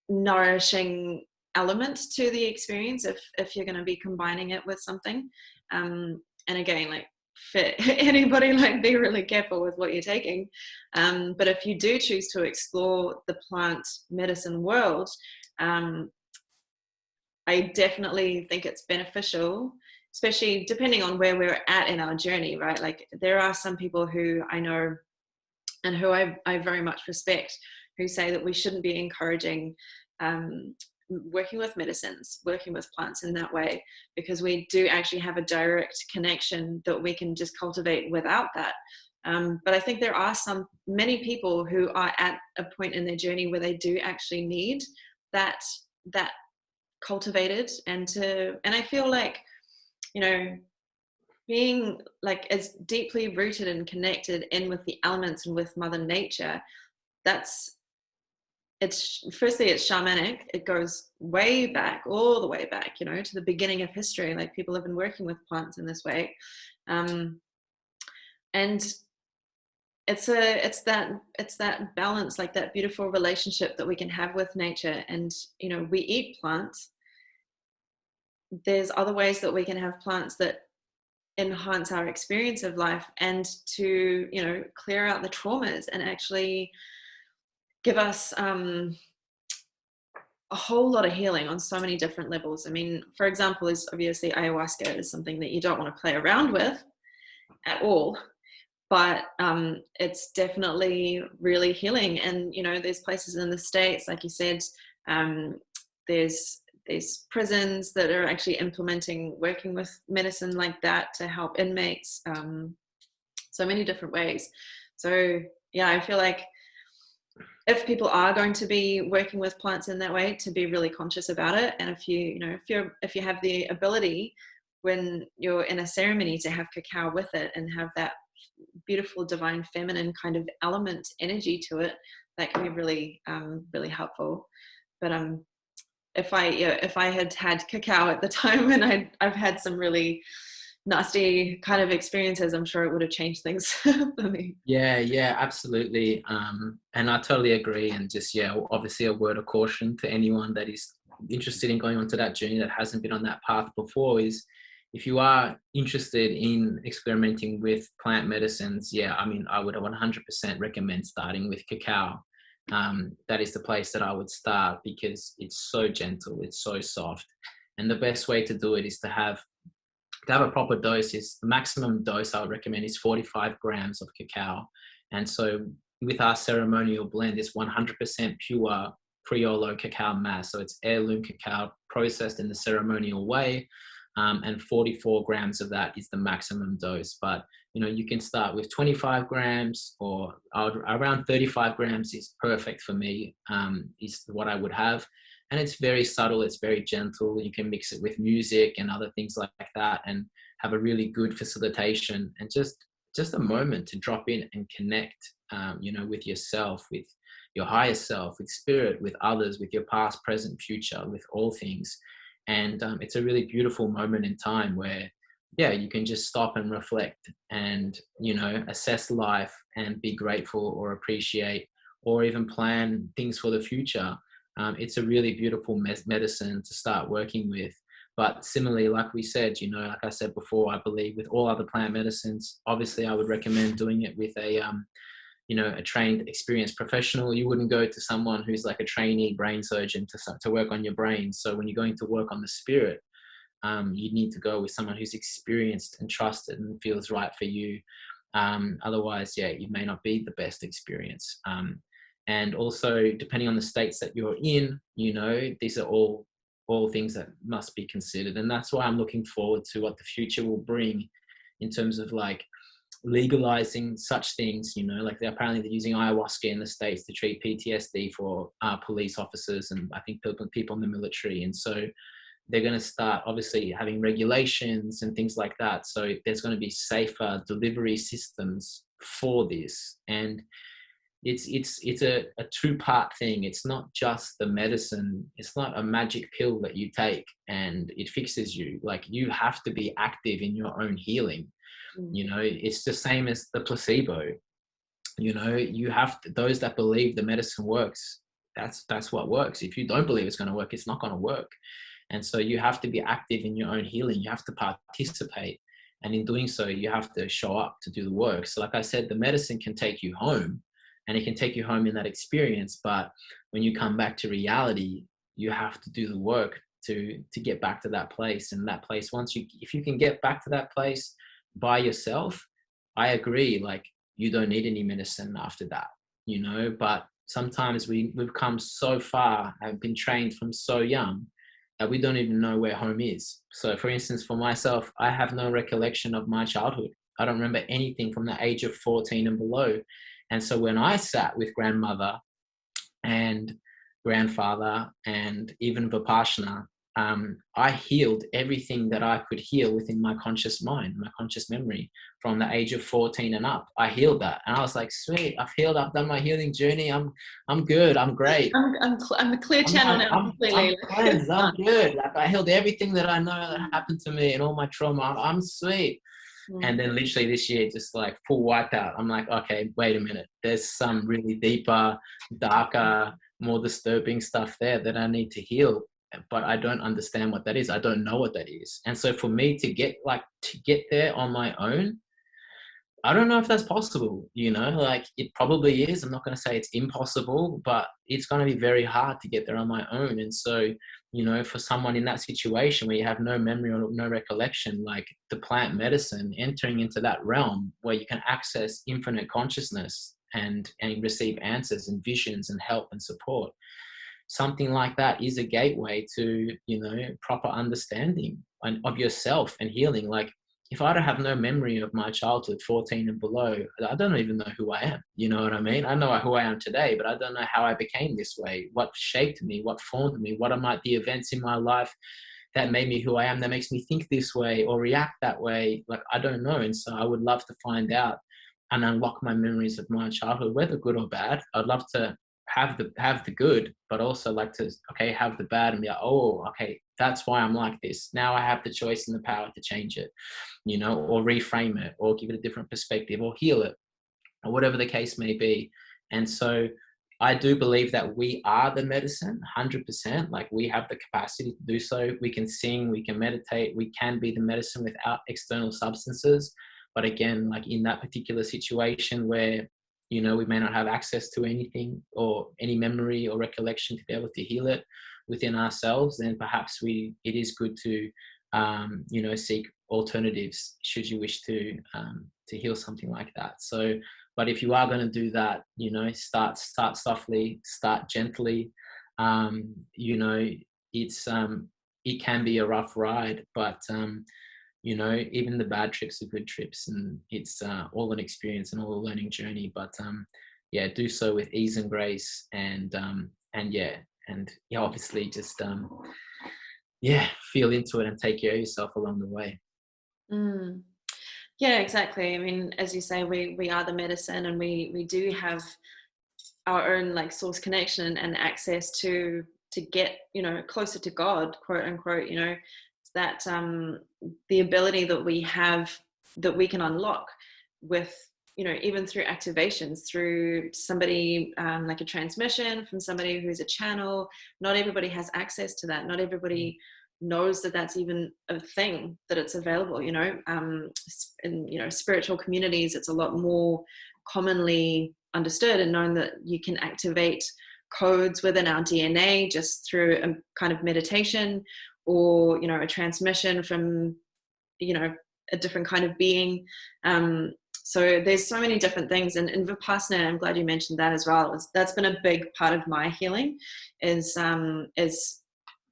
nourishing element to the experience if you're going to be combining it with something. And again, like, for anybody, like, be really careful with what you're taking. But if you do choose to explore the plant medicine world, I definitely think it's beneficial, especially depending on where we're at in our journey, right? Like, there are some people who I know and who I very much respect, who say that we shouldn't be encouraging working with medicines, working with plants in that way, because we do actually have a direct connection that we can just cultivate without that. But I think there are many people who are at a point in their journey where they do actually need that cultivated, and I feel like, being like as deeply rooted and connected in with the elements and with Mother Nature, it's shamanic. It goes way back, all the way back, to the beginning of history. Like, people have been working with plants in this way. And it's that balance, like that beautiful relationship that we can have with nature. And, we eat plants. There's other ways that we can have plants that enhance our experience of life, and to, clear out the traumas and actually give us a whole lot of healing on so many different levels. I mean, for example, is obviously ayahuasca is something that you don't want to play around with at all, but it's definitely really healing. And, there's places in the States, like you said, there's prisons that are actually working with medicine like that to help inmates, so many different ways. So yeah, I feel like if people are going to be working with plants in that way, to be really conscious about it. And if you have the ability, when you're in a ceremony to have cacao with it and have that beautiful divine feminine kind of element energy to it, that can be really really helpful. But if I had had cacao at the time and I've had some really nasty kind of experiences, I'm sure it would have changed things for me. Yeah, absolutely. And I totally agree. And just, yeah, obviously a word of caution to anyone that is interested in going onto that journey that hasn't been on that path before is, if you are interested in experimenting with plant medicines, yeah, I mean, I would 100% recommend starting with cacao. That is the place that I would start, because it's so gentle, it's so soft. And the best way to do it is to have a proper dose. Is the maximum dose I would recommend is 45 grams of cacao. And so with our ceremonial blend, it's 100% pure Criollo cacao mass. So it's heirloom cacao processed in the ceremonial way. And 44 grams of that is the maximum dose. But, you know, you can start with 25 grams, or around 35 grams is perfect for me, is what I would have. And it's very subtle, it's very gentle. You can mix it with music and other things like that, and have a really good facilitation, and just a moment to drop in and connect, you know, with yourself, with your higher self, with spirit, with others, with your past, present, future, with all things. And it's a really beautiful moment in time where, yeah, you can just stop and reflect, and, you know, assess life and be grateful or appreciate, or even plan things for the future. It's a really beautiful medicine to start working with. But similarly, like we said, you know, like I said before, I believe with all other plant medicines, obviously I would recommend doing it with a, you know, a trained, experienced professional. You wouldn't go to someone who's like a trainee brain surgeon to work on your brain. So when you're going to work on the spirit, you need to go with someone who's experienced and trusted and feels right for you. Otherwise, yeah, it may not be the best experience. And also, depending on the states that you're in, you know, these are all things that must be considered. And that's why I'm looking forward to what the future will bring in terms of like legalizing such things. You know, like they're using ayahuasca in the States to treat PTSD for police officers, and I think people in the military. And so they're going to start obviously having regulations and things like that. So there's going to be safer delivery systems for this. And it's a two-part thing. It's not just the medicine. It's not a magic pill that you take and it fixes you. Like, you have to be active in your own healing. You know, it's the same as the placebo. You know, you have to, those that believe the medicine works, that's what works. If you don't believe it's going to work, it's not going to work. And so you have to be active in your own healing. You have to participate. And in doing so, you have to show up to do the work. So like I said, the medicine can take you home, and it can take you home in that experience. But when you come back to reality, you have to do the work to get back to that place. And that place, if you can get back to that place by yourself, I agree, like, you don't need any medicine after that, you know. But sometimes we've come so far, have been trained from so young, that we don't even know where home is. So for instance, for myself, I have no recollection of my childhood. I don't remember anything from the age of 14 and below. And so when I sat with grandmother and grandfather and even Vipassana, I healed everything that I could heal within my conscious mind, my conscious memory, from the age of 14 and up. I healed that, and I was like, "Sweet, I've healed. I've done my healing journey. I'm good. I'm great. I'm a clear channel now. I'm cleansed. I'm good. Like, I healed everything that I know that happened to me and all my trauma. I'm sweet." And then literally this year, just like full wipeout. I'm like, okay, wait a minute. There's some really deeper, darker, more disturbing stuff there that I need to heal. But I don't understand what that is. I don't know what that is. And so for me to get there on my own, I don't know if that's possible, you know, like, it probably is. I'm not going to say it's impossible, but it's going to be very hard to get there on my own. And so, you know, for someone in that situation where you have no memory or no recollection, like the plant medicine, entering into that realm where you can access infinite consciousness and receive answers and visions and help and support, something like that is a gateway to, you know, proper understanding of yourself and healing. Like, if I don't have no memory of my childhood, 14 and below, I don't even know who I am. You know what I mean? I know who I am today, but I don't know how I became this way, what shaped me, what formed me, what are the events in my life that made me who I am, that makes me think this way or react that way? Like, I don't know. And so I would love to find out and unlock my memories of my childhood, whether good or bad. I'd love to have the good, but also like to, okay, have the bad and be like, oh, okay, that's why I'm like this. Now I have the choice and the power to change it, or reframe it, or give it a different perspective, or heal it, or whatever the case may be. And so I do believe that we are the medicine, 100%. Like, we have the capacity to do so. We can sing, we can meditate, we can be the medicine without external substances. But again, like in that particular situation where, we may not have access to anything or any memory or recollection to be able to heal it within ourselves, then perhaps it is good to, seek alternatives should you wish to heal something like that. So, but if you are going to do that, start softly, start gently. It's it can be a rough ride, but even the bad trips are good trips, and it's all an experience and all a learning journey. But do so with ease and grace, and obviously just feel into it and take care of yourself along the way. Yeah, exactly. I mean, as you say, we are the medicine, and we do have our own like source connection and access to get closer to God, quote unquote. That the ability that we have, that we can unlock with even through activations, through somebody like a transmission from somebody who's a channel. Not everybody has access to that. Not everybody knows that that's even a thing, that it's available. In spiritual communities, it's a lot more commonly understood and known that you can activate codes within our DNA just through a kind of meditation, or a transmission from a different kind of being. So there's so many different things, and Vipassana, I'm glad you mentioned that as well. That's been a big part of my healing. Is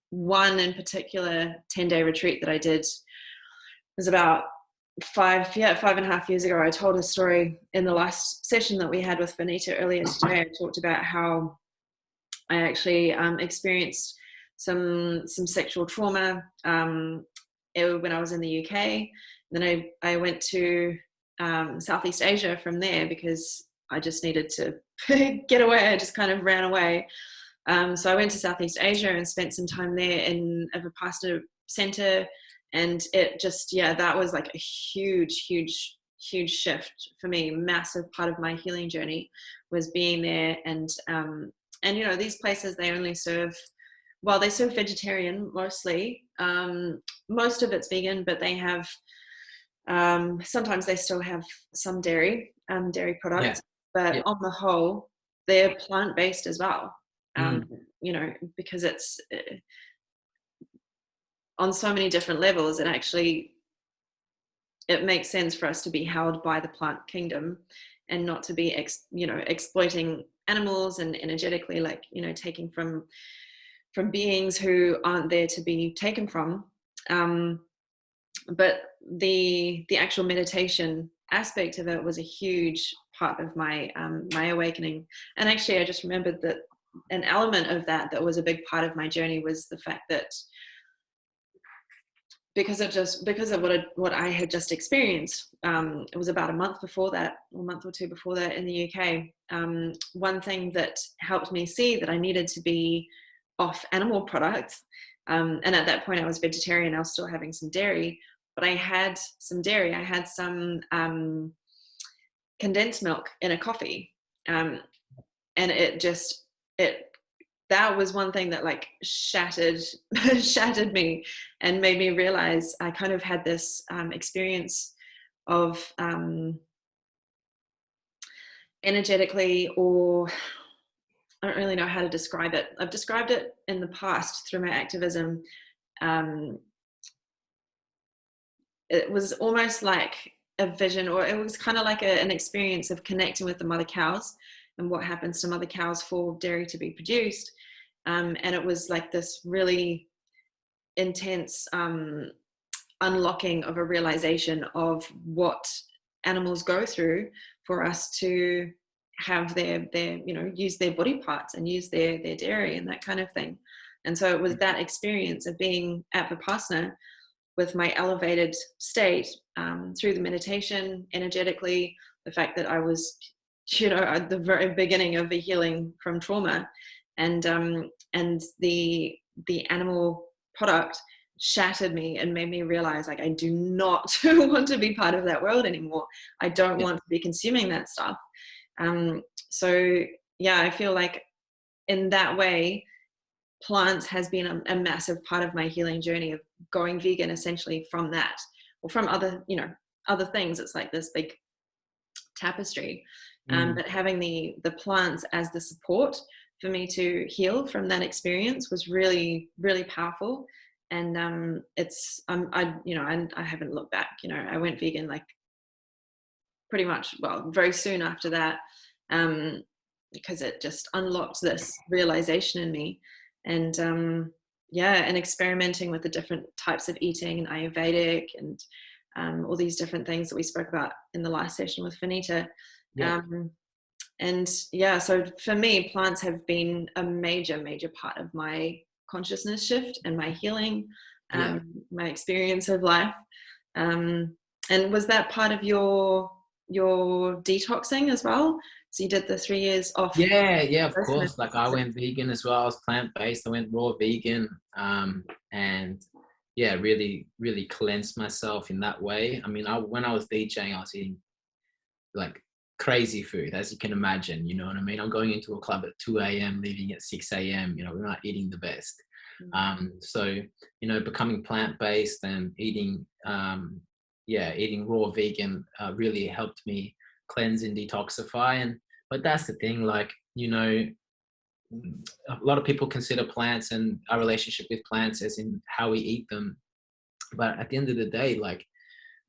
one in particular 10-day retreat that I did. It was about 5.5 years ago. I told a story in the last session that we had with Vanita earlier today. I talked about how I actually experienced some sexual trauma when I was in the UK. Then I went to Southeast Asia from there, because I just needed to get away. I just kind of ran away. So I went to Southeast Asia and spent some time there in a Vipassana center. And it just, that was like a huge shift for me. Massive part of my healing journey was being there. And these places, they only serve, they serve vegetarian mostly. Most of it's vegan, but they have, sometimes they still have some dairy products, but on the whole, they're plant-based as well. Because it's on so many different levels, it makes sense for us to be held by the plant kingdom and not to be exploiting animals and energetically, taking from beings who aren't there to be taken from. But the actual meditation aspect of it was a huge part of my awakening. And actually, I just remembered that an element of that was a big part of my journey was the fact that because of what I had just experienced, it was about a month or two before that in the UK. One thing that helped me see that I needed to be off animal products, and at that point I was vegetarian. I was still having some dairy, but I had some dairy. I had some condensed milk in a coffee, and that was one thing that shattered me and made me realize I kind of had this experience of energetically, or I don't really know how to describe it. I've described it in the past through my activism. It was almost like a vision, or it was kind of like an experience of connecting with the mother cows and what happens to mother cows for dairy to be produced. And it was like this really intense unlocking of a realization of what animals go through for us to have their use their body parts and use their dairy and that kind of thing. And so it was that experience of being at Vipassana with my elevated state, through the meditation, energetically, the fact that I was, at the very beginning of the healing from trauma, and the animal product shattered me and made me realize, like, I do not want to be part of that world anymore. I don't want to be consuming that stuff. So yeah, I feel like in that way, plants has been a massive part of my healing journey of going vegan, essentially, from that, or from other, other things. It's like this big tapestry. But having the plants as the support for me to heal from that experience was really, really powerful. And I haven't looked back. I went vegan like pretty much, well, very soon after that, because it just unlocked this realization in me. And and experimenting with the different types of eating and Ayurvedic and all these different things that we spoke about in the last session with Finita. So for me, plants have been a major, major part of my consciousness shift and my healing, my experience of life. And was that part of your detoxing as well? So you did the 3 years off? Yeah, of course. Like, I went vegan as well. I was plant-based. I went raw vegan, and really, really cleansed myself in that way. I mean, when I was DJing, I was eating like crazy food, as you can imagine. You know what I mean? I'm going into a club at 2 a.m., leaving at 6 a.m. We're not eating the best. So becoming plant-based and eating raw vegan really helped me cleanse and detoxify. But that's the thing, like, a lot of people consider plants and our relationship with plants as in how we eat them. But at the end of the day, like,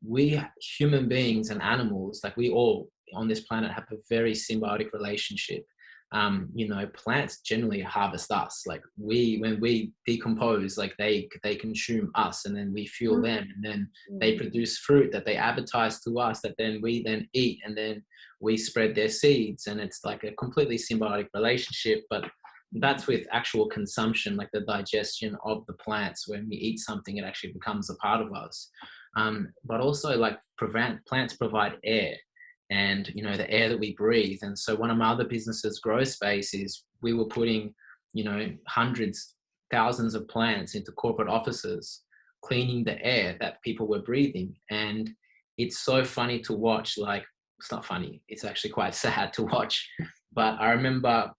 we human beings and animals, like, we all on this planet have a very symbiotic relationship. Plants generally harvest us. Like, when we decompose, like, they consume us, and then we fuel them, and then they produce fruit that they advertise to us, that then we then eat, and then we spread their seeds, and it's like a completely symbiotic relationship. But that's with actual consumption, like the digestion of the plants. When we eat something, it actually becomes a part of us. But also, like, plants provide air, and the air that we breathe. And so one of my other businesses, Grow Space, is we were putting hundreds, thousands of plants into corporate offices, cleaning the air that people were breathing. And it's so funny to watch. Like, it's not funny, it's actually quite sad to watch. But I remember,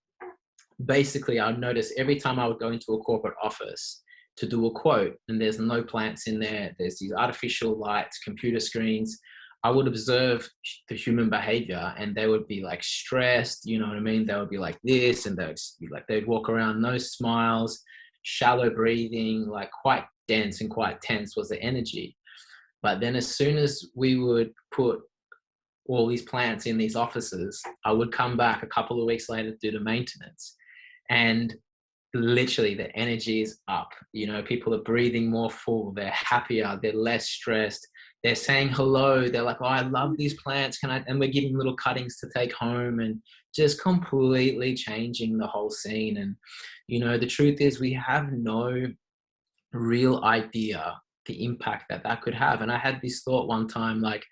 basically, I'd notice every time I would go into a corporate office to do a quote, and there's no plants in there, there's these artificial lights, computer screens, I would observe the human behavior, and they would be like stressed, you know what I mean? They would be like this, and they'd walk around, no smiles, shallow breathing, like quite dense and quite tense was the energy. But then as soon as we would put all these plants in these offices, I would come back a couple of weeks later to do the maintenance, and literally the energy is up. People are breathing more full, they're happier, they're less stressed, they're saying hello, they're like, oh, I love these plants, and we're giving little cuttings to take home, and just completely changing the whole scene. And the truth is, we have no real idea the impact that could have. And I had this thought one time, like,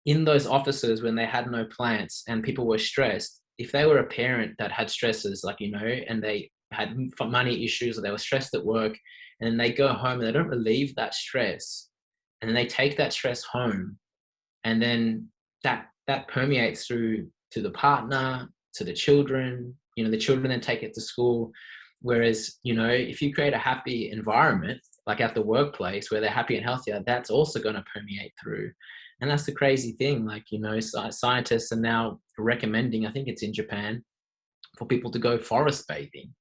in those offices when they had no plants and people were stressed, if they were a parent that had stresses, like, and they had money issues, or they were stressed at work, and then they go home and they don't relieve that stress, and then they take that stress home, and then that permeates through to the partner, to the children. The children then take it to school. Whereas, if you create a happy environment, like at the workplace, where they're happy and healthier, that's also going to permeate through. And that's the crazy thing. Like, scientists are now recommending, I think it's in Japan, for people to go forest bathing,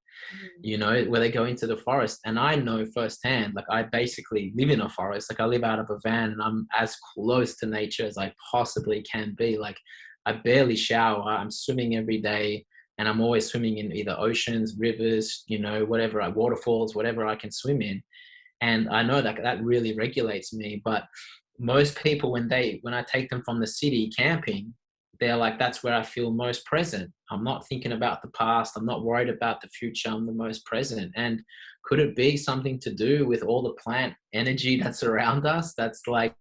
where they go into the forest. And I know firsthand, like, I basically live in a forest. Like, I live out of a van, and I'm as close to nature as I possibly can be. Like, I barely shower. I'm swimming every day, and I'm always swimming in either oceans, rivers, whatever, waterfalls, whatever I can swim in. And I know that really regulates me. But most people, when I take them from the city camping they're like, that's where I feel most present. I'm not thinking about the past. I'm not worried about the future. I'm the most present. And could it be something to do with all the plant energy that's around us, that's like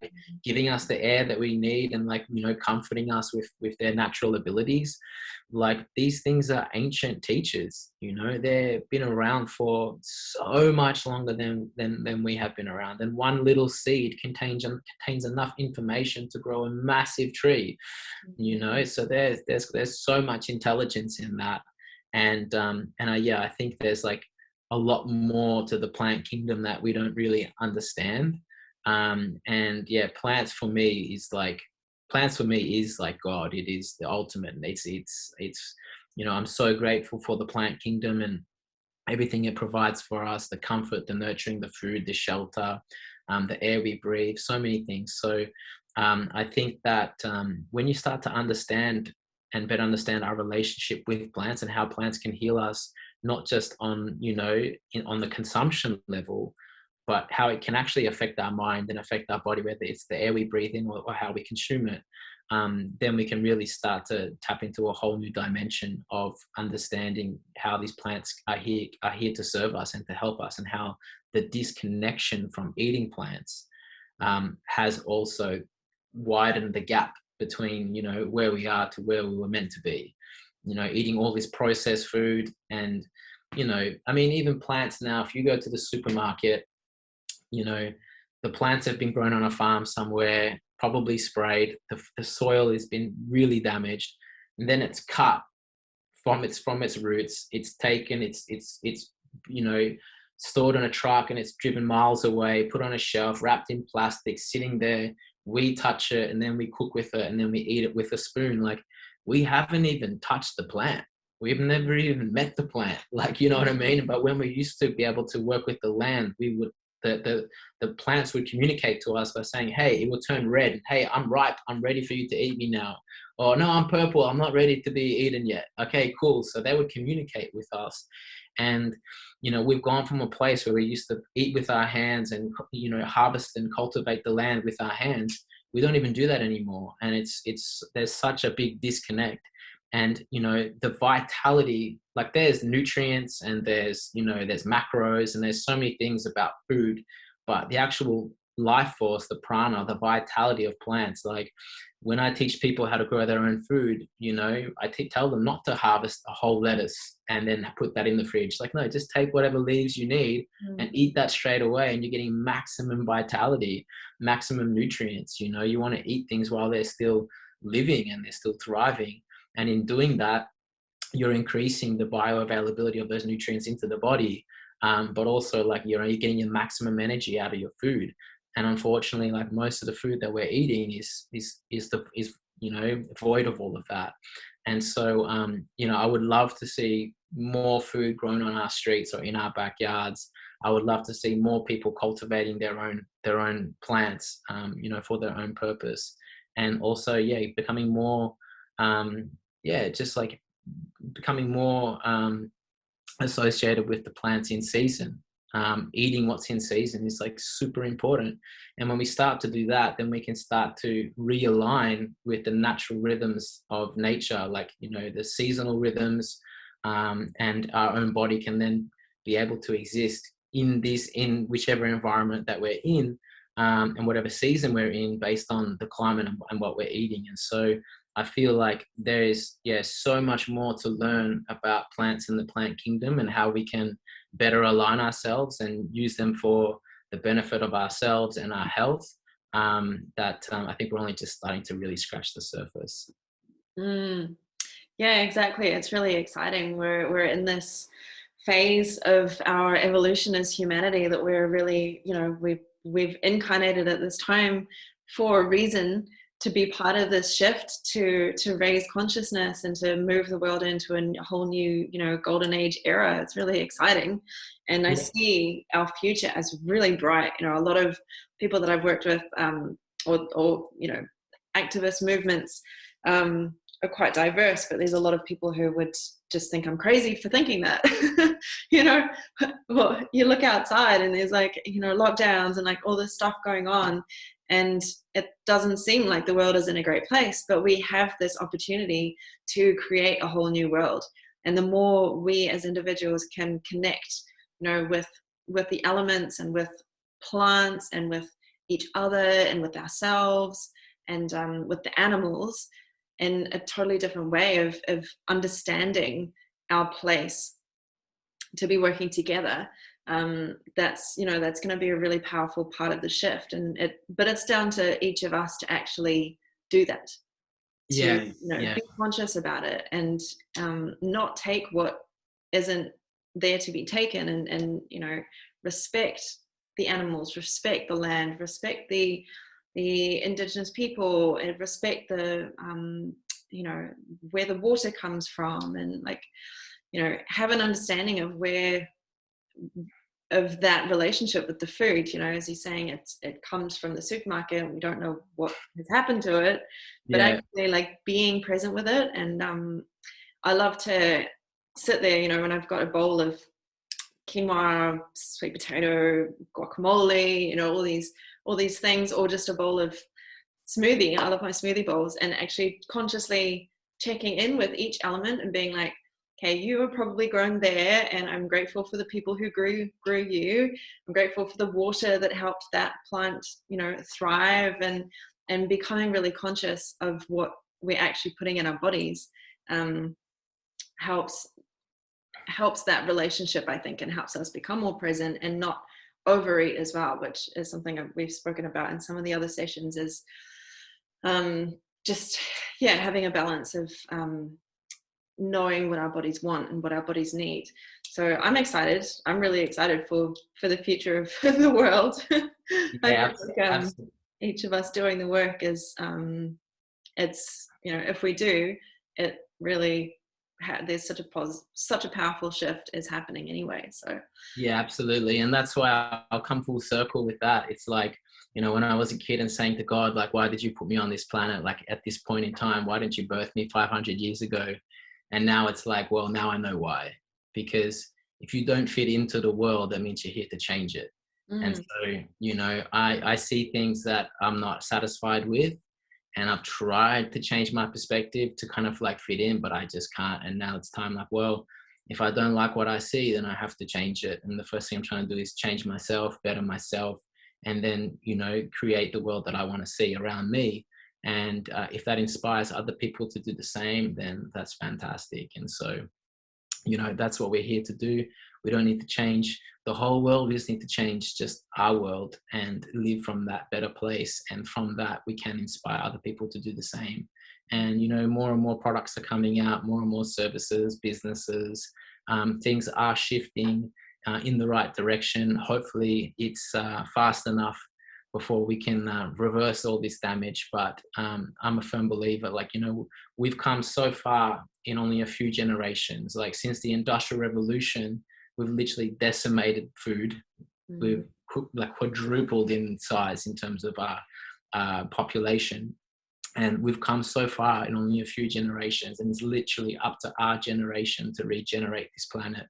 giving us the air that we need, and like, you know, comforting us with their natural abilities? Like, these things are ancient teachers, you know, they've been around for so much longer than we have been around. And one little seed contains enough information to grow a massive tree, you know. So there's so much intelligence in that. And yeah, I think there's like a lot more to the plant kingdom that we don't really understand. And yeah, plants for me is like God. It is the ultimate. It's you know, I'm so grateful for the plant kingdom and everything it provides for us, the comfort, the nurturing, the food, the shelter, the air we breathe, so many things. So I think that when you start to understand and better understand our relationship with plants and how plants can heal us, not just on, you know, on the consumption level, but how it can actually affect our mind and affect our body, whether it's the air we breathe in or how we consume it, then we can really start to tap into a whole new dimension of understanding how these plants are here to serve us and to help us, and how the disconnection from eating plants has also widened the gap between, you know, where we are to where we were meant to be. You know, eating all this processed food, and, you know, I mean, even plants now, if you go to the supermarket, you know, the plants have been grown on a farm somewhere, probably sprayed, the soil has been really damaged, and then it's cut from its roots. It's taken, it's you know, stored on a truck, and it's driven miles away, put on a shelf, wrapped in plastic, sitting there. We touch it, and then we cook with it, and then we eat it with a spoon. Like, we haven't even touched the plant. We've never even met the plant. Like, you know what I mean? But when we used to be able to work with the land, we would, the plants would communicate to us by saying, hey, it will turn red. Hey, I'm ripe. I'm ready for you to eat me now. Or no, I'm purple. I'm not ready to be eaten yet. Okay, cool. So they would communicate with us. And, you know, we've gone from a place where we used to eat with our hands and, you know, harvest and cultivate the land with our hands. We don't even do that anymore. And there's such a big disconnect. And, you know, the vitality, like, there's nutrients and there's, you know, there's macros and there's so many things about food, but the actual life force, the prana, the vitality of plants, like, when I teach people how to grow their own food, you know, I tell them not to harvest a whole lettuce and then put that in the fridge. Like, no, just take whatever leaves you need and eat that straight away, and you're getting maximum vitality, maximum nutrients. You know, you want to eat things while they're still living and they're still thriving. And in doing that, you're increasing the bioavailability of those nutrients into the body, but also, like, you're getting your maximum energy out of your food. And unfortunately, like, most of the food that we're eating is you know, void of all of that. And so, you know, I would love to see more food grown on our streets or in our backyards. I would love to see more people cultivating their own plants, you know, for their own purpose. And also, yeah, becoming more, just like becoming more associated with the plants in season. Eating what's in season is like super important. And when we start to do that, then we can start to realign with the natural rhythms of nature, like, you know, the seasonal rhythms, and our own body can then be able to exist in whichever environment that we're in, and whatever season we're in, based on the climate and what we're eating. And so I feel like there is, so much more to learn about plants in the plant kingdom, and how we can better align ourselves and use them for the benefit of ourselves and our health. I think we're only just starting to really scratch the surface. Yeah, exactly. It's really exciting. We're in this phase of our evolution as humanity that we're really, you know, we've incarnated at this time for a reason, to be part of this shift, to raise consciousness and to move the world into a whole new, you know, golden age era. It's really exciting. And I see our future as really bright. You know, a lot of people that I've worked with, or you know, activist movements, are quite diverse, but there's a lot of people who would just think I'm crazy for thinking that. You know, well, you look outside and there's, like, you know, lockdowns and like all this stuff going on, and it doesn't seem like the world is in a great place, but we have this opportunity to create a whole new world. And the more we as individuals can connect, with the elements and with plants and with each other and with ourselves and with the animals in a totally different way of understanding our place to be working together, that's going to be a really powerful part of the shift. But it's down to each of us to actually do that, to be conscious about it, and not take what isn't there to be taken, and respect the animals, respect the land, respect the indigenous people, and respect the where the water comes from, and have an understanding of that relationship with the food. As he's saying, it comes from the supermarket and we don't know what has happened to it, but actually being present with it. And I love to sit there, when I've got a bowl of quinoa, sweet potato, guacamole, all these things, or just a bowl of smoothie. I love my smoothie bowls, and actually consciously checking in with each element and being like, okay, you were probably grown there, and I'm grateful for the people who grew you. I'm grateful for the water that helped that plant, thrive, and becoming really conscious of what we're actually putting in our bodies helps that relationship, I think, and helps us become more present and not overeat as well, which is something we've spoken about in some of the other sessions, is just having a balance of knowing what our bodies want and what our bodies need. So I'm excited. I'm really excited for the future of the world. I think each of us doing the work is it's if we do it, really there's such a powerful shift is happening anyway. So absolutely. And that's why I'll come full circle with that. It's like, when I was a kid and saying to God, like, why did you put me on this planet? Like, at this point in time, why didn't you birth me 500 years ago? And now it's like, well, now I know why. Because if you don't fit into the world, that means you're here to change it. And so, I see things that I'm not satisfied with, and I've tried to change my perspective to kind of fit in, but I just can't. And now it's time, well, if I don't like what I see, then I have to change it. And the first thing I'm trying to do is change myself, better myself, and then, create the world that I want to see around me. And if that inspires other people to do the same, then that's fantastic. And so, that's what we're here to do. We don't need to change the whole world. We just need to change just our world and live from that better place. And from that, we can inspire other people to do the same. And, more and more products are coming out, more and more services, businesses, things are shifting in the right direction. Hopefully it's fast enough before we can reverse all this damage. But I'm a firm believer, we've come so far in only a few generations. Since the Industrial Revolution, we've literally decimated food. We've quadrupled in size in terms of our population. And we've come so far in only a few generations, and it's literally up to our generation to regenerate this planet.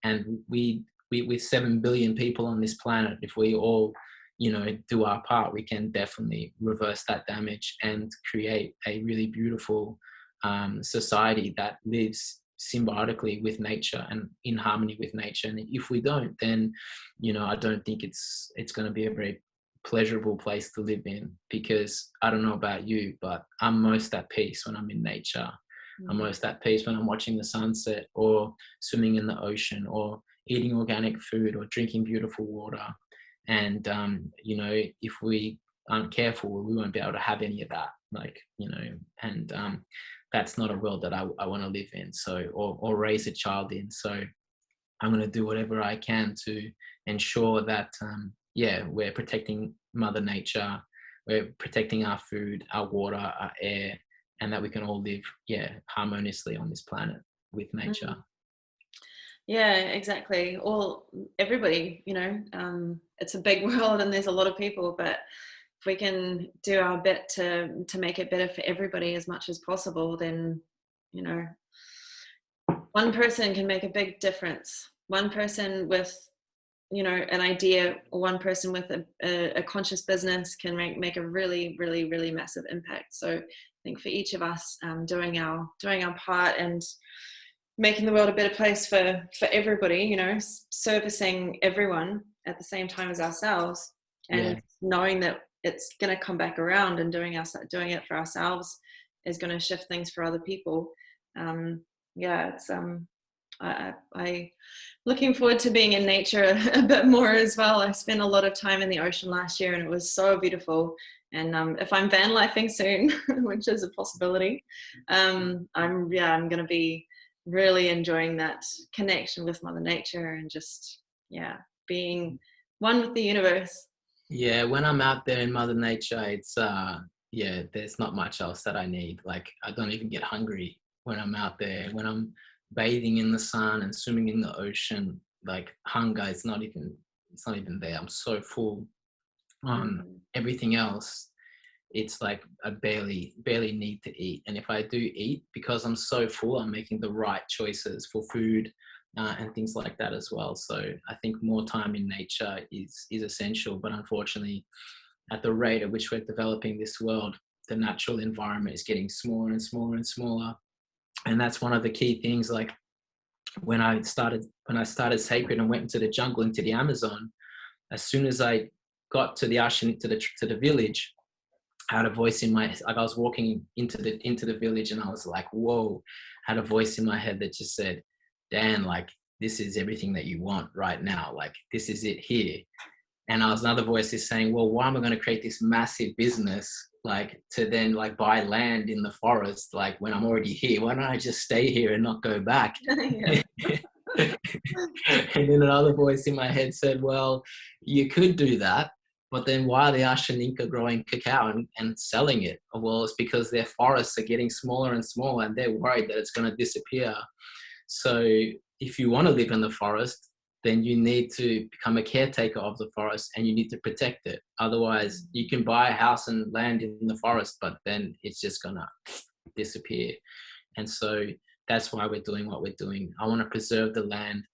And we with 7 billion people on this planet, if we all do our part, we can definitely reverse that damage and create a really beautiful society that lives symbiotically with nature and in harmony with nature. And if we don't, then I don't think it's going to be a very pleasurable place to live in, because I don't know about you, but I'm most at peace when I'm in nature. I'm most at peace when I'm watching the sunset, or swimming in the ocean, or eating organic food, or drinking beautiful water. And if we aren't careful, we won't be able to have any of that. And that's not a world that I want to live in, so or raise a child in. So I'm going to do whatever I can to ensure that we're protecting Mother Nature, we're protecting our food, our water, our air, and that we can all live harmoniously on this planet with nature. Yeah, exactly. Everybody, it's a big world and there's a lot of people, but if we can do our bit to make it better for everybody as much as possible, then one person can make a big difference. One person with you know, an idea, one person with a conscious business can make a really, really, really massive impact. So I think for each of us, doing our part and making the world a better place for everybody, you know, servicing everyone at the same time as ourselves, and knowing that it's going to come back around, and doing it for ourselves is going to shift things for other people. It's I looking forward to being in nature a bit more as well. I spent a lot of time in the ocean last year, and it was so beautiful. And if I'm van lifing soon, which is a possibility, I'm going to be really enjoying that connection with Mother Nature, and just being one with the universe. Yeah, when I'm out there in Mother Nature, it's there's not much else that I need. Like, I don't even get hungry when I'm out there. When I'm bathing in the sun and swimming in the ocean, like, hunger is not even there. I'm so full on everything else. It's like I barely need to eat. And if I do eat, because I'm so full, I'm making the right choices for food and things like that as well. So I think more time in nature is essential. But unfortunately, at the rate at which we're developing this world, the natural environment is getting smaller and smaller and smaller. And that's one of the key things. Like, when I started sacred and went into the jungle, into the Amazon, as soon as I got to the ashen, to the village, I had a voice in my, like, I was walking into the village, and I was like, whoa, I had a voice in my head that just said, Dan, like, this is everything that you want right now. Like, this is it here. And another voice is saying, well, why am I going to create this massive business, like, to then, like, buy land in the forest, like, when I'm already here? Why don't I just stay here and not go back? And then another voice in my head said, well, you could do that, but then why are the Ashaninka growing cacao and selling it? Well, it's because their forests are getting smaller and smaller, and they're worried that it's going to disappear. So if you want to live in the forest, then you need to become a caretaker of the forest, and you need to protect it. Otherwise, you can buy a house and land in the forest, but then it's just going to disappear. And so that's why we're doing what we're doing. I want to preserve the land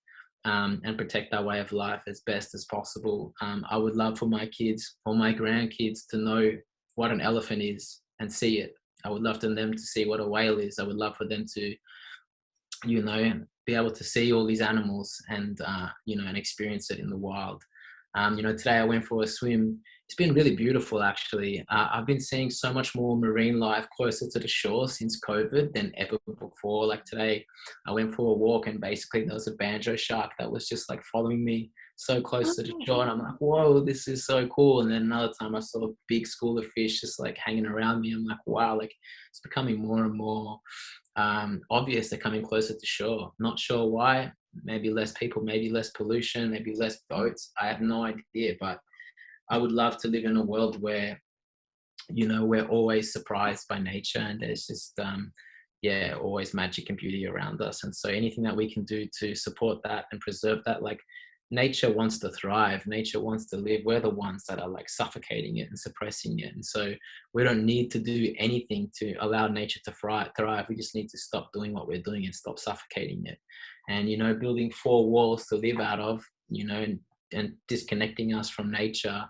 and protect our way of life as best as possible. I would love for my kids or my grandkids to know what an elephant is and see it. I would love for them to see what a whale is. I would love for them to, you know, be able to see all these animals and, you know, and experience it in the wild. You know, today I went for a swim. It's been really beautiful, actually. I've been seeing so much more marine life closer to the shore since COVID than ever before. Like, today I went for a walk, and basically there was a banjo shark that was just, like, following me so close to the shore. And I'm like, whoa, this is so cool. And then another time I saw a big school of fish just, like, hanging around me. I'm like, wow, like, it's becoming more and more obvious they're coming closer to shore. Not sure why. Maybe less people, maybe less pollution, maybe less boats. I have no idea, but I would love to live in a world where, you know, we're always surprised by nature, and there's just always magic and beauty around us. And so anything that we can do to support that and preserve that, like, nature wants to thrive, nature wants to live. We're the ones that are, like, suffocating it and suppressing it. And so we don't need to do anything to allow nature to thrive. We just need to stop doing what we're doing and stop suffocating it. And, you know, building 4 walls to live out of, you know, and disconnecting us from nature,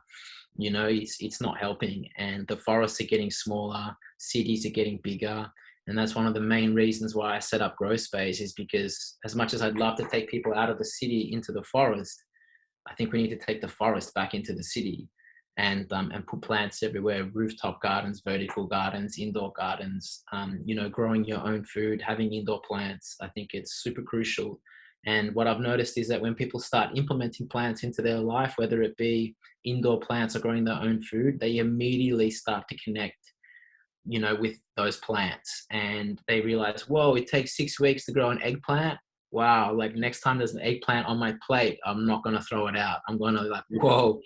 you know, it's not helping. And the forests are getting smaller, cities are getting bigger. And that's one of the main reasons why I set up Grow Space, is because as much as I'd love to take people out of the city into the forest, I think we need to take the forest back into the city and put plants everywhere, rooftop gardens, vertical gardens, indoor gardens, you know, growing your own food, having indoor plants. I think it's super crucial. And what I've noticed is that when people start implementing plants into their life, whether it be indoor plants or growing their own food, they immediately start to connect, you know, with those plants. And they realize, whoa, it takes 6 weeks to grow an eggplant. Wow, like, next time there's an eggplant on my plate, I'm not going to throw it out. I'm going to, like, whoa,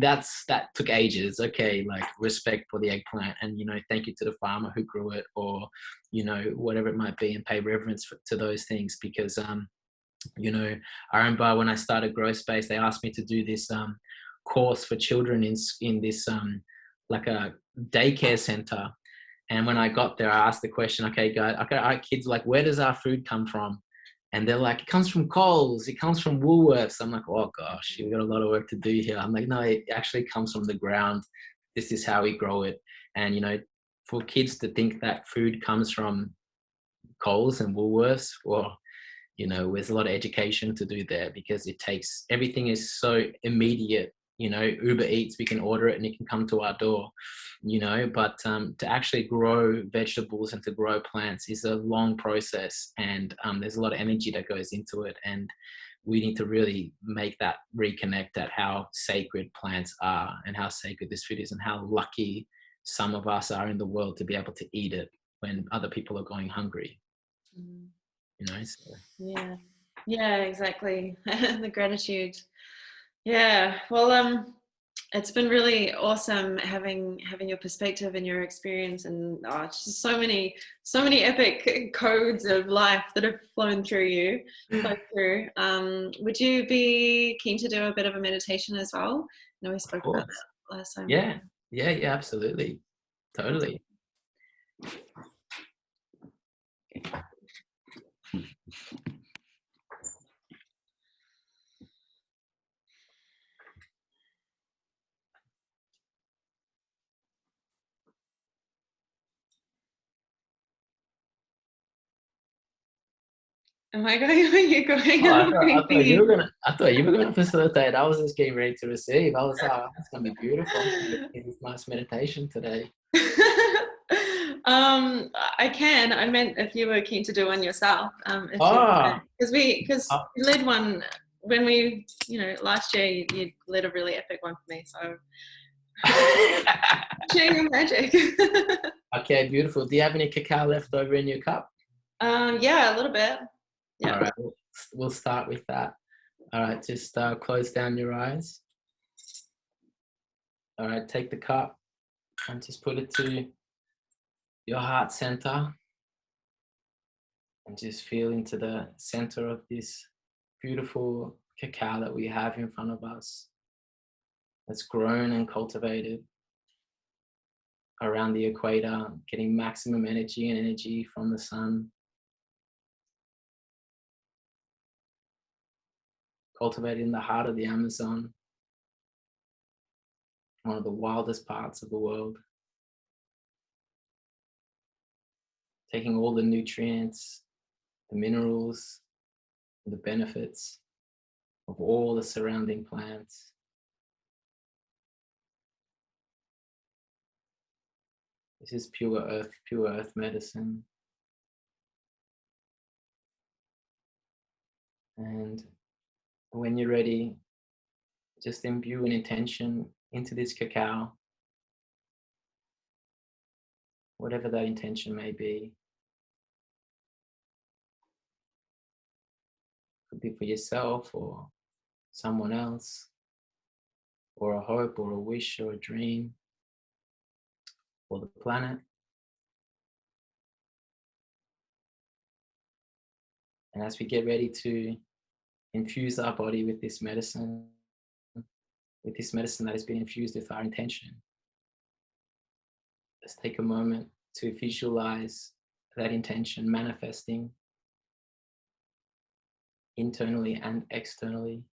that took ages. Okay, like, respect for the eggplant, and, you know, thank you to the farmer who grew it, or, you know, whatever it might be, and pay reverence to those things. Because, you know, I remember when I started Grow Space, they asked me to do this course for children in this like a daycare center. And when I got there, I asked the question, okay, guys, okay, all right, kids, like, where does our food come from? And they're like, it comes from Coles, it comes from Woolworths. I'm like, oh gosh, you've got a lot of work to do here. I'm like, no, it actually comes from the ground. This is how we grow it. And, you know, for kids to think that food comes from Coles and Woolworths, well, you know, there's a lot of education to do there, because it takes, everything is so immediate. You know, Uber Eats, we can order it and it can come to our door, you know, but to actually grow vegetables and to grow plants is a long process, and there's a lot of energy that goes into it, and we need to really make that reconnect at how sacred plants are and how sacred this food is, and how lucky some of us are in the world to be able to eat it when other people are going hungry. Mm. You know, so. Yeah, exactly. The gratitude. Yeah, well, it's been really awesome having your perspective and your experience, and it's just so many epic codes of life that have flown through you. Would you be keen to do a bit of a meditation as well? I know we spoke about that last time. Yeah, absolutely, totally. Am I going? Are you going? Oh, I thought you were gonna facilitate. I was just getting ready to receive. I was like, oh, it's gonna be beautiful. It's nice meditation today. I can. I meant if you were keen to do one yourself. Because we led one when we, last year you led a really epic one for me. So sharing your magic. Okay, beautiful. Do you have any cacao left over in your cup? Yeah, a little bit. Yeah. All right, we'll start with that. All right, just close down your eyes. All right, take the cup and just put it to your heart center, and just feel into the center of this beautiful cacao that we have in front of us, that's grown and cultivated around the equator, getting maximum energy from the sun, cultivated in the heart of the Amazon, one of the wildest parts of the world, taking all the nutrients, the minerals, the benefits of all the surrounding plants. This is pure earth medicine. And when you're ready, just imbue an intention into this cacao, whatever that intention may be. Could be for yourself or someone else, or a hope or a wish or a dream for the planet. And as we get ready to infuse our body with this medicine that has been infused with our intention, let's take a moment to visualize that intention manifesting internally and externally.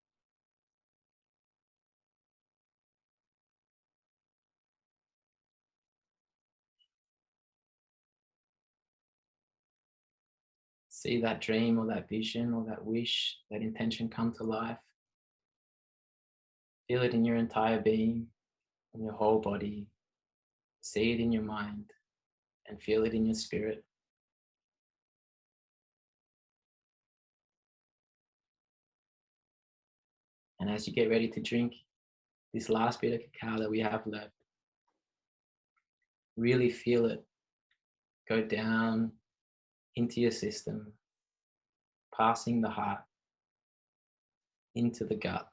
See that dream or that vision or that wish, that intention come to life. Feel it in your entire being, in your whole body. See it in your mind and feel it in your spirit. And as you get ready to drink this last bit of cacao that we have left, really feel it go down into your system, passing the heart, into the gut,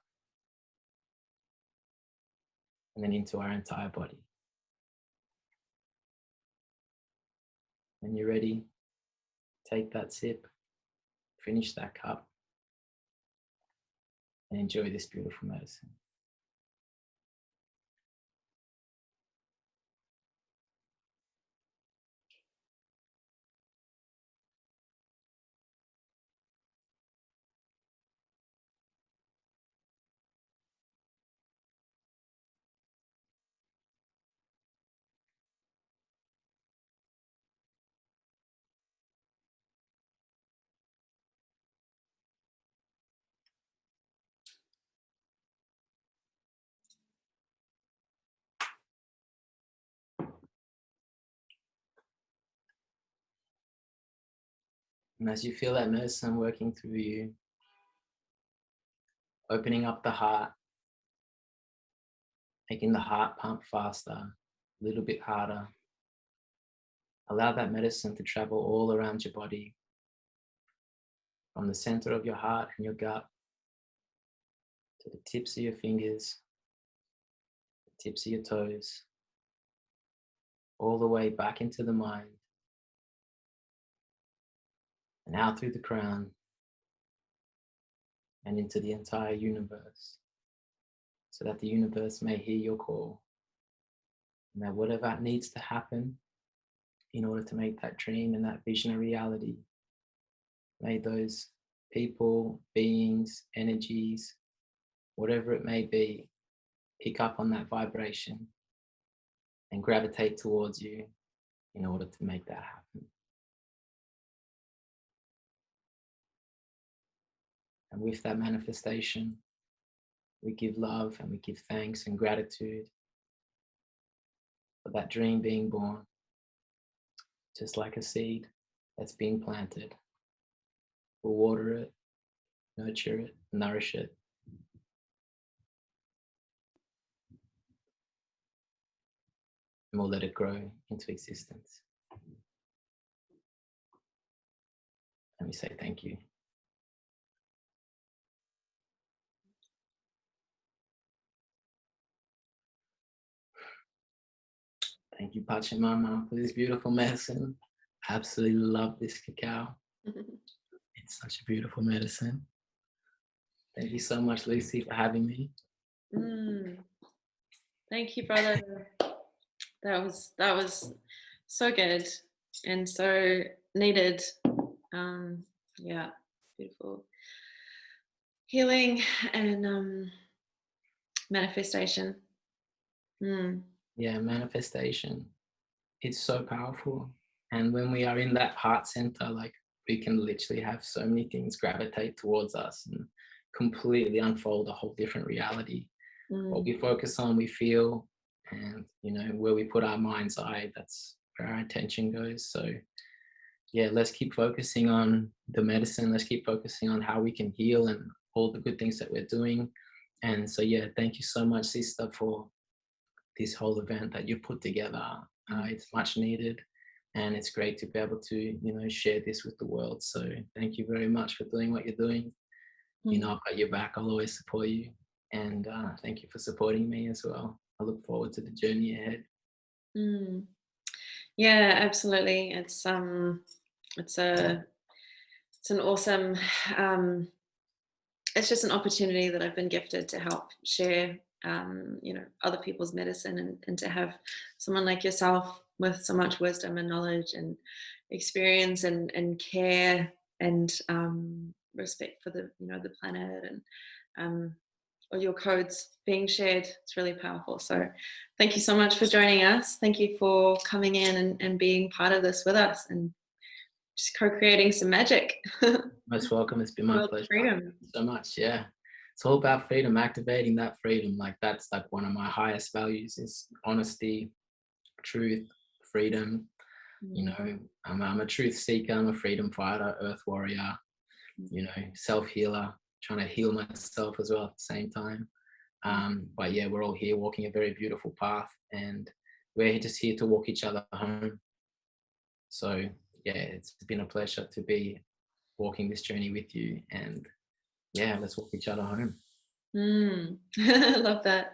and then into our entire body. When you're ready, take that sip, finish that cup, and enjoy this beautiful medicine. And as you feel that medicine working through you, opening up the heart, making the heart pump faster, a little bit harder. Allow that medicine to travel all around your body, from the center of your heart and your gut to the tips of your fingers, the tips of your toes, all the way back into the mind and out through the crown and into the entire universe, so that the universe may hear your call, and that whatever needs to happen in order to make that dream and that vision a reality, may those people, beings, energies, whatever it may be, pick up on that vibration and gravitate towards you in order to make that happen. And with that manifestation, we give love and we give thanks and gratitude for that dream being born, just like a seed that's being planted. We'll water it, nurture it, nourish it. And we'll let it grow into existence. Let me say thank you. Thank you, Pachamama, for this beautiful medicine. Absolutely love this cacao. It's such a beautiful medicine. Thank you so much, Lucy, for having me. Thank you, brother. That was so good and so needed. Yeah, beautiful healing and manifestation. Yeah, manifestation. It's so powerful. And when we are in that heart center, like, we can literally have so many things gravitate towards us and completely unfold a whole different reality. What we focus on, we feel, and where we put our mind's eye, that's where our attention goes. So yeah, let's keep focusing on the medicine. Let's keep focusing on how we can heal and all the good things that we're doing. And so yeah, thank you so much, sister, for this whole event that you put together. It's much needed, and it's great to be able to share this with the world. So thank you very much for doing what you're doing. I've got your back. I'll always support you, and thank you for supporting me as well. I look forward to the journey ahead. Yeah, absolutely. It's an awesome it's just an opportunity that I've been gifted to help share other people's medicine, and to have someone like yourself with so much wisdom and knowledge and experience and care and respect for the planet and or your codes being shared. It's really powerful. So thank you so much for joining us. Thank you for coming in and being part of this with us and just co-creating some magic. Most welcome. It's been my pleasure. Freedom. Thank you so much. Yeah. It's all about freedom, activating that freedom. Like, that's like one of my highest values is honesty, truth, freedom. I'm a truth seeker. I'm a freedom fighter, earth warrior, self-healer, trying to heal myself as well at the same time. But yeah, we're all here walking a very beautiful path, and we're just here to walk each other home. So yeah, it's been a pleasure to be walking this journey with you, and yeah, let's walk each other home. I love that.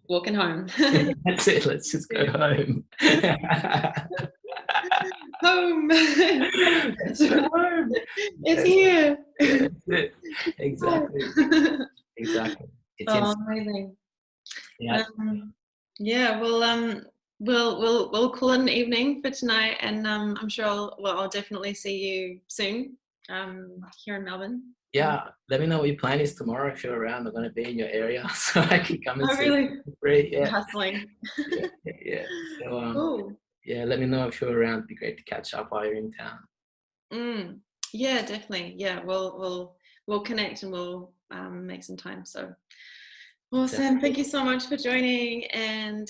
Walking home. That's it. Let's just go home. Home. It's home. It's here. Yeah, that's it. Exactly. Exactly. It's amazing. Yeah. Yeah. Well, we'll call it an evening for tonight, and I'm sure I'll definitely see you soon. Here in Melbourne. Yeah, let me know what your plan is tomorrow. If you're around, I'm going to be in your area, so I can come and see really? you for free. Yeah. Hustling. Yeah. So, cool. Yeah, let me know if you're around. It'd be great to catch up while you're in town. Yeah, definitely. Yeah, we'll connect and we'll make some time. So awesome. Definitely. Thank you so much for joining, and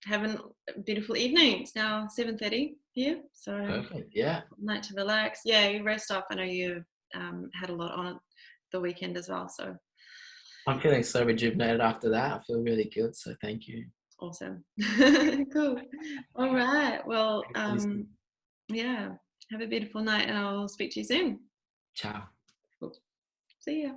have a beautiful evening. It's now 7:30. you. So Perfect. Yeah. night to relax. Yeah, you rest up. I know you had a lot on the weekend as well. So I'm feeling so rejuvenated after that. I feel really good. So thank you. awesome. Cool. All right. Well, yeah. Have a beautiful night, and I'll speak to you soon. Ciao. Cool. See ya.